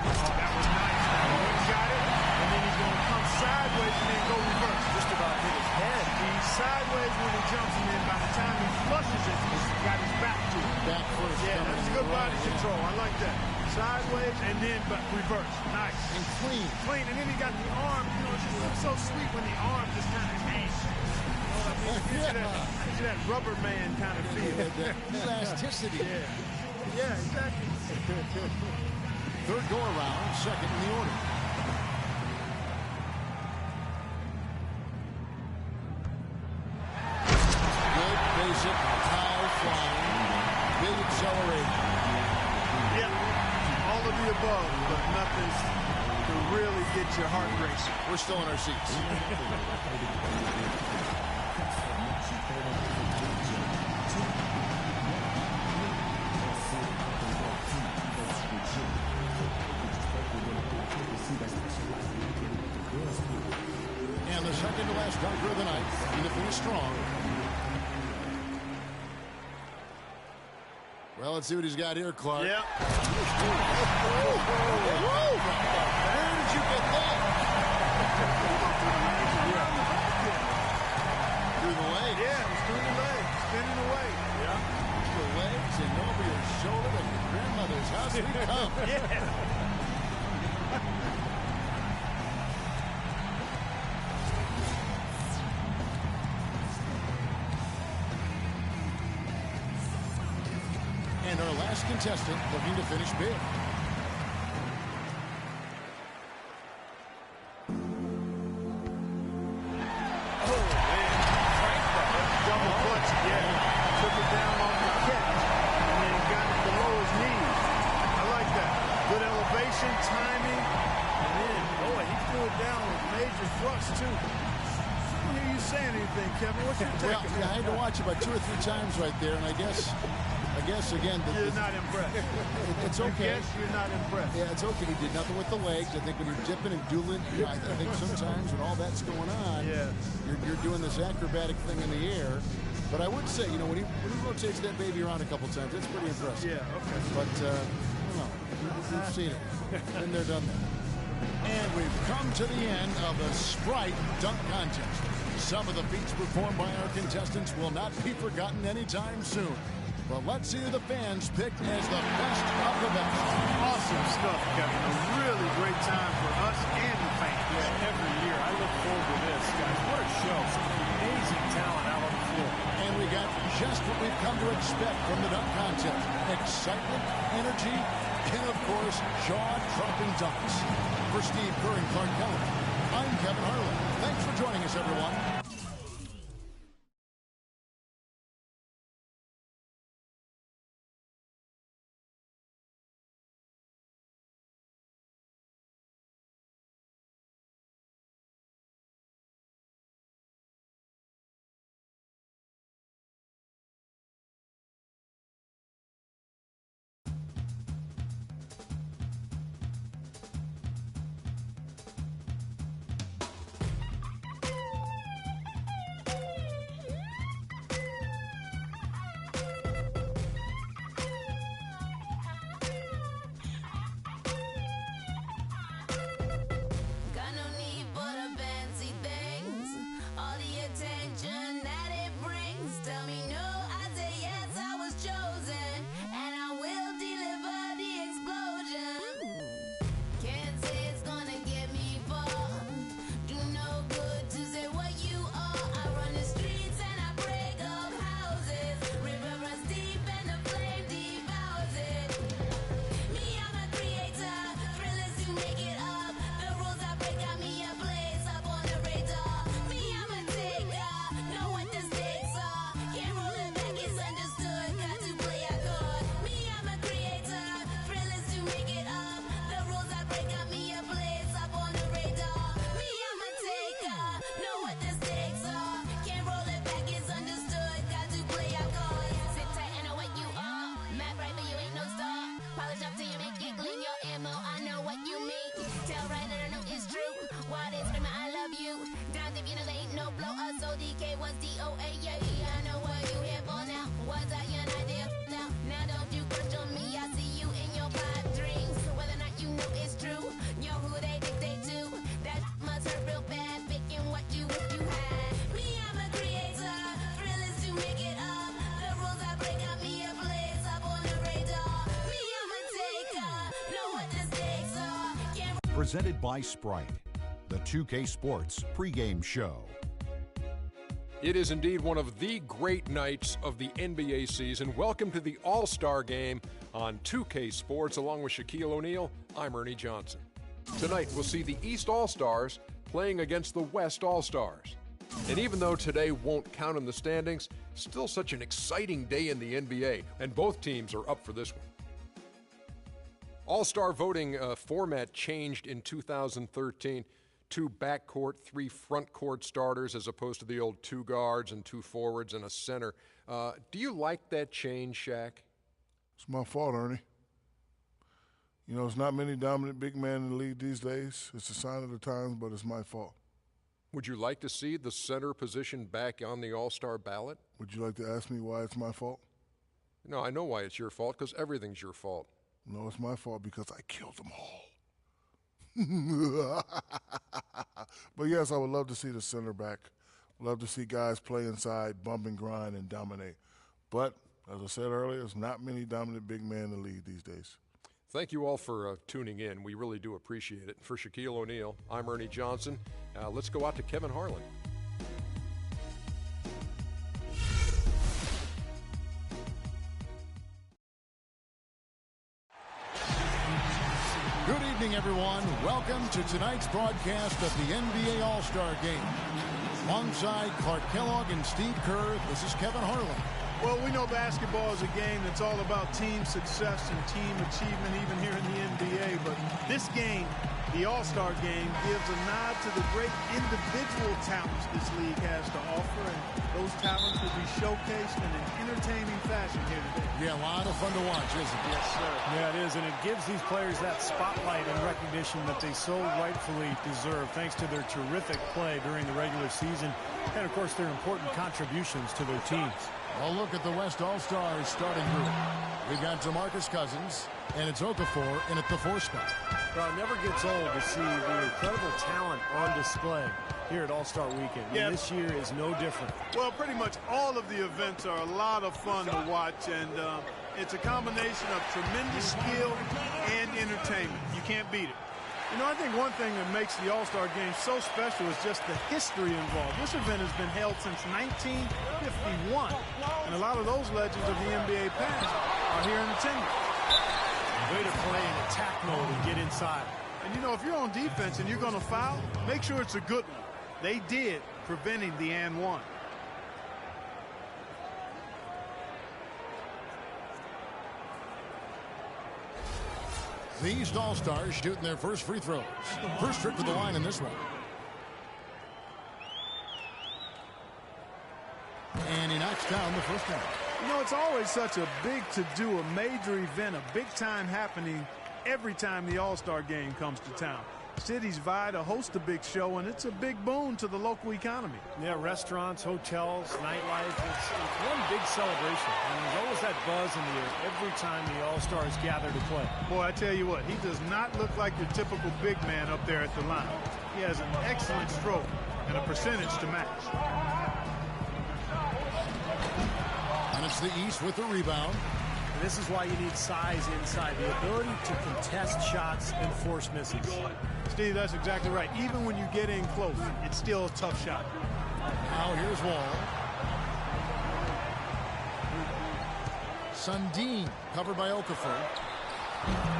That was nice. He's got it, and then he's going to come sideways and then go reverse. Just about hit his head. He's sideways when he jumps, and then by the time he flushes it, he's got his back to it. Back first. Yeah, that's good body control. I like that. Sideways and then reverse. Nice. And clean. Clean, and then he got the arm. It just looks so sweet when the arm just kind of hangs. Gives you that rubber man kind of feel. Elasticity. Yeah, exactly. Third go around, second in the order. Good, basic, high flying, big acceleration. Yeah, all of the above, but nothing to really get your heart racing. We're still in our seats. And the second to last dunker of the night. Going to finish strong. Well, let's see what he's got here, Clark. Yeah. Whoa. Where did you get that? Through the leg. Yeah, it was through the leg. Spinning away. Yeah. The legs and over your shoulder to your grandmother's house. We come. Yeah. And our last contestant looking to finish big. Double clutch again. Took it down on the catch. And then got it below his knees. I like that. Good elevation, timing. And then, boy, he threw it down with major thrust, too. I don't hear you saying anything, Kevin. What's your take? Well, I had to watch about 2 or 3 times right there, and I guess I guess, again, you're not impressed. It's okay. Yes, you're not impressed. Yeah, it's okay. He did nothing with the legs. I think when you're dipping and dueling, I think sometimes when all that's going on, you're doing this acrobatic thing in the air. But I would say, when he rotates that baby around a couple times, it's pretty impressive. Yeah, okay. But, I don't know. We've seen it. Been there, done that. And we've come to the end of the Sprite Dunk Contest. Some of the feats performed by our contestants will not be forgotten anytime soon. But let's hear the fans picked as the best of the best. Awesome stuff, Kevin. A really great time for us and the fans. Yeah, every year. I look forward to this, guys. What a show. Some amazing talent out on the floor. And we got just what we've come to expect from the dunk contest. Excitement, energy, and, of course, jaw-dropping dunks. For Steve Kerr and Clark Kellogg, I'm Kevin Harlan. Thanks for joining us, everyone. Presented by Sprite, the 2K Sports pregame show. It is indeed one of the great nights of the NBA season. Welcome to the All-Star Game on 2K Sports. Along with Shaquille O'Neal, I'm Ernie Johnson. Tonight, we'll see the East All-Stars playing against the West All-Stars. And even though today won't count in the standings, still such an exciting day in the NBA, and both teams are up for this one. All-Star voting format changed in 2013. 2 backcourt, 3 front court starters as opposed to the old 2 guards and 2 forwards and a center. Do you like that change, Shaq? It's my fault, Ernie. There's not many dominant big men in the league these days. It's a sign of the times, but it's my fault. Would you like to see the center position back on the All-Star ballot? Would you like to ask me why it's my fault? No, I know why it's your fault, because everything's your fault. No, it's my fault because I killed them all. But yes, I would love to see the center back. Love to see guys play inside, bump and grind, and dominate. But, as I said earlier, there's not many dominant big men in the league these days. Thank you all for tuning in. We really do appreciate it. For Shaquille O'Neal, I'm Ernie Johnson. Let's go out to Kevin Harlan. Good evening, everyone. Welcome to tonight's broadcast of the NBA All-Star Game. Alongside Clark Kellogg and Steve Kerr, this is Kevin Harlan. Well, we know basketball is a game that's all about team success and team achievement, even here in the NBA. But this game The All-Star game gives a nod to the great individual talents this league has to offer, and those talents will be showcased in an entertaining fashion here today. Yeah, a lot of fun to watch, isn't it? Yes, sir. Yeah, it is, and it gives these players that spotlight and recognition that they so rightfully deserve, thanks to their terrific play during the regular season, and, of course, their important contributions to their teams. Well, look at the West All-Stars starting group. We've got DeMarcus Cousins, and it's Okafor in at the 4 spot. Well, it never gets old to see the incredible talent on display here at All-Star Weekend. Yeah. And this year is no different. Well, pretty much all of the events are a lot of fun to watch, and it's a combination of tremendous skill and entertainment. You can't beat it. You know, I think one thing that makes the All-Star game so special is just the history involved. This event has been held since 1951, and a lot of those legends of the NBA past are here in attendance. Way to play in attack mode and get inside. And, you know, if you're on defense and you're going to foul, make sure it's a good one. They did, preventing the and one. The East All-Stars shooting their first free throws. First trip to the line in this one. And he knocks down the first one. You know, it's always such a big to-do, a major event, a big-time happening every time the All-Star game comes to town. Cities vie to host a big show, and it's a big boon to the local economy. Yeah, restaurants, hotels, nightlife, it's one big celebration. And there's always that buzz in the air every time the All-Stars gather to play. Boy, I tell you what, he does not look like your typical big man up there at the line. He has an excellent stroke and a percentage to match. And it's the East with the rebound. And this is why you need size inside, the ability to contest shots and force misses. Steve, that's exactly right. Even when you get in close, it's still a tough shot. Now here's Wall. Sundin covered by Okafor.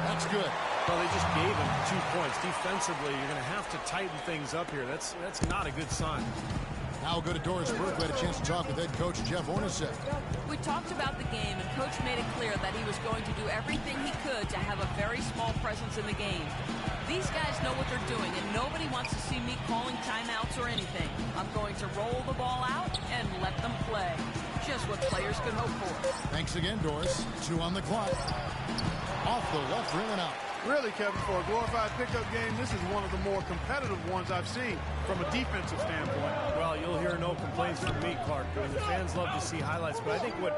That's good. Well, they just gave him 2 points. Defensively, you're going to have to tighten things up here. That's not a good sign. Now we'll go to Doris Burke. We had a chance to talk with head coach Jeff Hornacek. We talked about the game, and Coach made it clear that he was going to do everything he could to have a very small presence in the game. These guys know what they're doing, and nobody wants to see me calling timeouts or anything. I'm going to roll the ball out and let them play. Just what players can hope for. Thanks again, Doris. 2 on the clock. Off the left rim and out. Really, Kevin, for a glorified pickup game, this is one of the more competitive ones I've seen from a defensive standpoint. Well, you'll hear no complaints from me, Clark. I mean, the fans love to see highlights, but I think what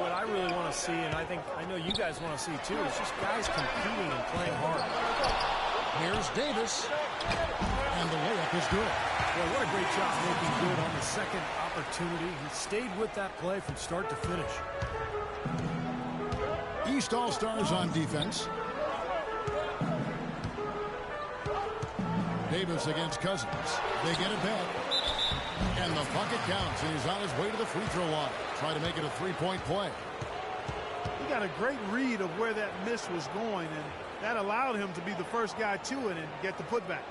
I really want to see, and I know you guys want to see too, is just guys competing and playing hard. Here's Davis, and the layup is good. Boy, what a great job making good on the second opportunity. He stayed with that play from start to finish. East All-Stars on defense. Davis against Cousins. They get it back. And the bucket counts, and he's on his way to the free throw line. Try to make it a 3-point play. He got a great read of where that miss was going, and that allowed him to be the first guy to it and get the putback.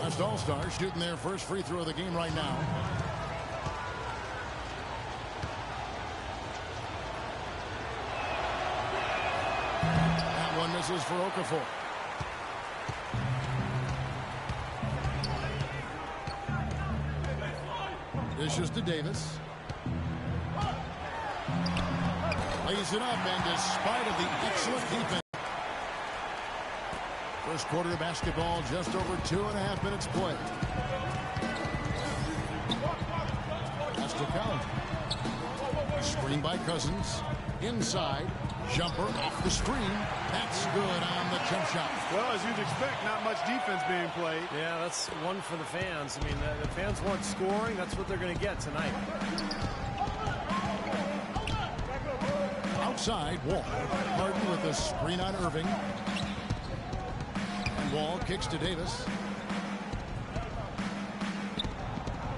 West All-Stars shooting their first free throw of the game right now. That one misses for Okafor. Dishes to Davis. Lays it up, and despite of the excellent defense. First quarter of basketball, just over 2.5 minutes played. Has to count. Screen by Cousins. Inside. Jumper off the screen. That's good on the jump shot. Well, as you'd expect, not much defense being played. Yeah, that's one for the fans. I mean, the fans want scoring. That's what they're going to get tonight. Outside, Wall. Harden with a screen on Irving. And Wall kicks to Davis.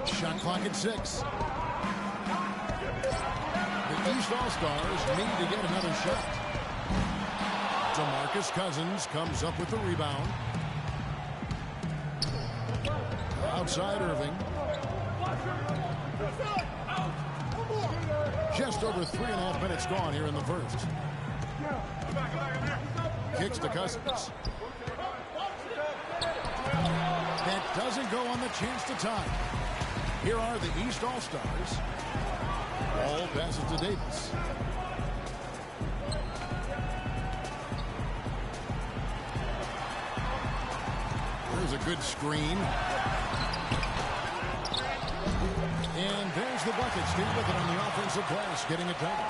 Shot clock at 6. The East All-Stars need to get another shot. DeMarcus Cousins comes up with the rebound. Outside Irving. Just over 3.5 minutes gone here in the first. Kicks to Cousins. That doesn't go on the chance to tie. Here are the East All-Stars. Ball passes to Davis. There's a good screen. And there's the bucket. Steve with it on the offensive glass, getting it done.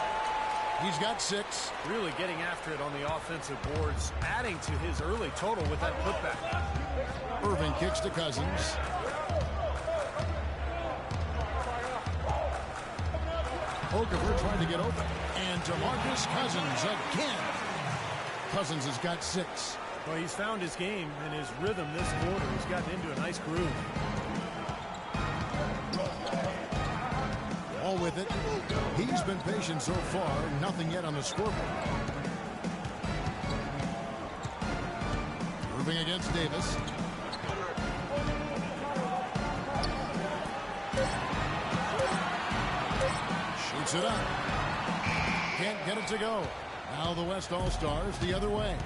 He's got 6. Really getting after it on the offensive boards, adding to his early total with that putback. Irving kicks to Cousins. Okafor trying to get open. And DeMarcus Cousins again. Cousins has got 6. Well, he's found his game and his rhythm this quarter. He's gotten into a nice groove. All with it. He's been patient so far. Nothing yet on the scoreboard. Irving against Davis. Shoots it up. Can't get it to go. Now the West All-Stars the other way.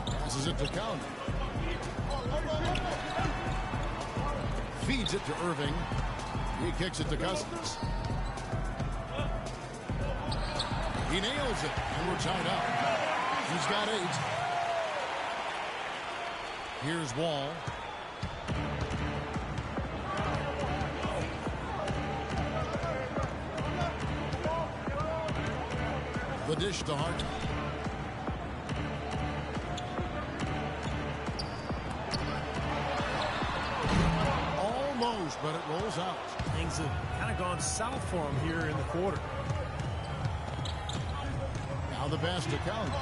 Passes it to Count. Feeds it to Irving. He kicks it to Cousins. He nails it, and we're tied up. He's got 8. Here's Wall. The dish to Hart. Almost, but it rolls out. Things have kind of gone south for him here in the quarter. Now the pass to Count.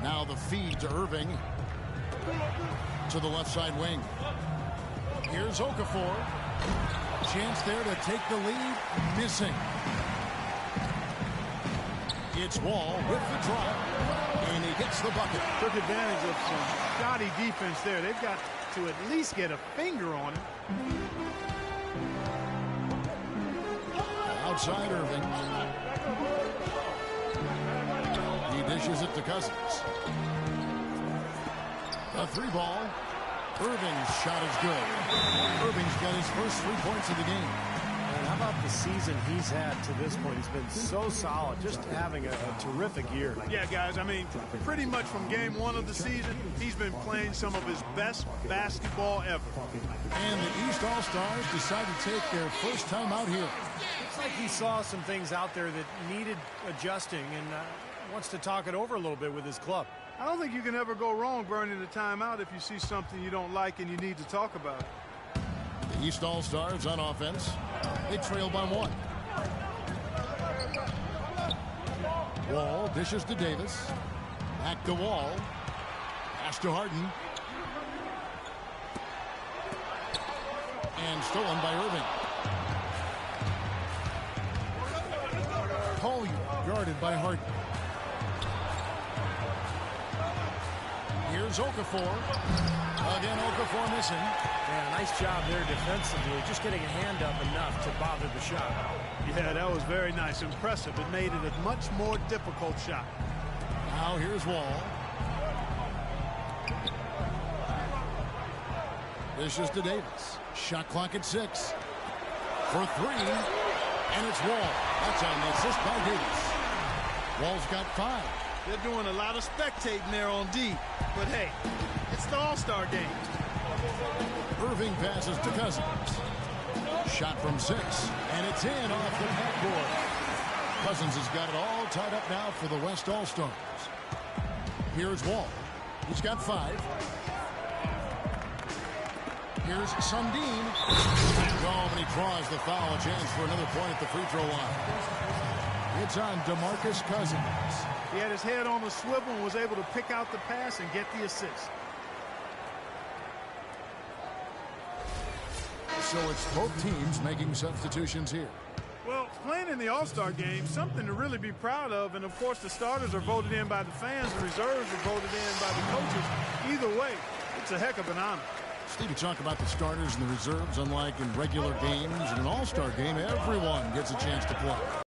Now the feed to Irving. To the left side wing. Here's Okafor. Chance there to take the lead. Missing. It's Wall with the drop. And he gets the bucket. Took advantage of some shoddy defense there. They've got to at least get a finger on it. Outside Irving. He dishes it to Cousins. A 3-ball. Irving's shot is good. Irving's got his first 3 points of the game. And how about the season he's had to this point? He's been so solid, just having a terrific year. Yeah, guys, I mean, pretty much from game 1 of the season, he's been playing some of his best basketball ever. And the East All-Stars decide to take their first time out here. Looks like he saw some things out there that needed adjusting and wants to talk it over a little bit with his club. I don't think you can ever go wrong burning a timeout if you see something you don't like and you need to talk about it. The East All-Stars on offense. They trail by 1. Wall dishes to Davis. Back to Wall. Pass to Harden. And stolen by Irving. Collier guarded by Harden. Here's Okafor. Again, Okafor missing. Yeah, nice job there defensively, just getting a hand up enough to bother the shot. Yeah, that was very nice. Impressive. It made it a much more difficult shot. Now here's Wall. Dishes to Davis. Shot clock at 6. For 3. And it's Wall. That's on the assist by Davis. Wall's got 5. They're doing a lot of spectating there on D. But hey, it's the All-Star game. Irving passes to Cousins. Shot from 6. And it's in off the backboard. Cousins has got it all tied up now for the West All-Stars. Here's Wall. He's got 5. Here's Sundin. Oh, and he draws the foul. A chance for another point at the free throw line. It's on DeMarcus Cousins. He had his head on the swivel and was able to pick out the pass and get the assist. So it's both teams making substitutions here. Well, playing in the All-Star game, something to really be proud of. And, of course, the starters are voted in by the fans. The reserves are voted in by the coaches. Either way, it's a heck of an honor. Steve, you talk about the starters and the reserves. Unlike in regular games, in an all-star game, everyone gets a chance to play.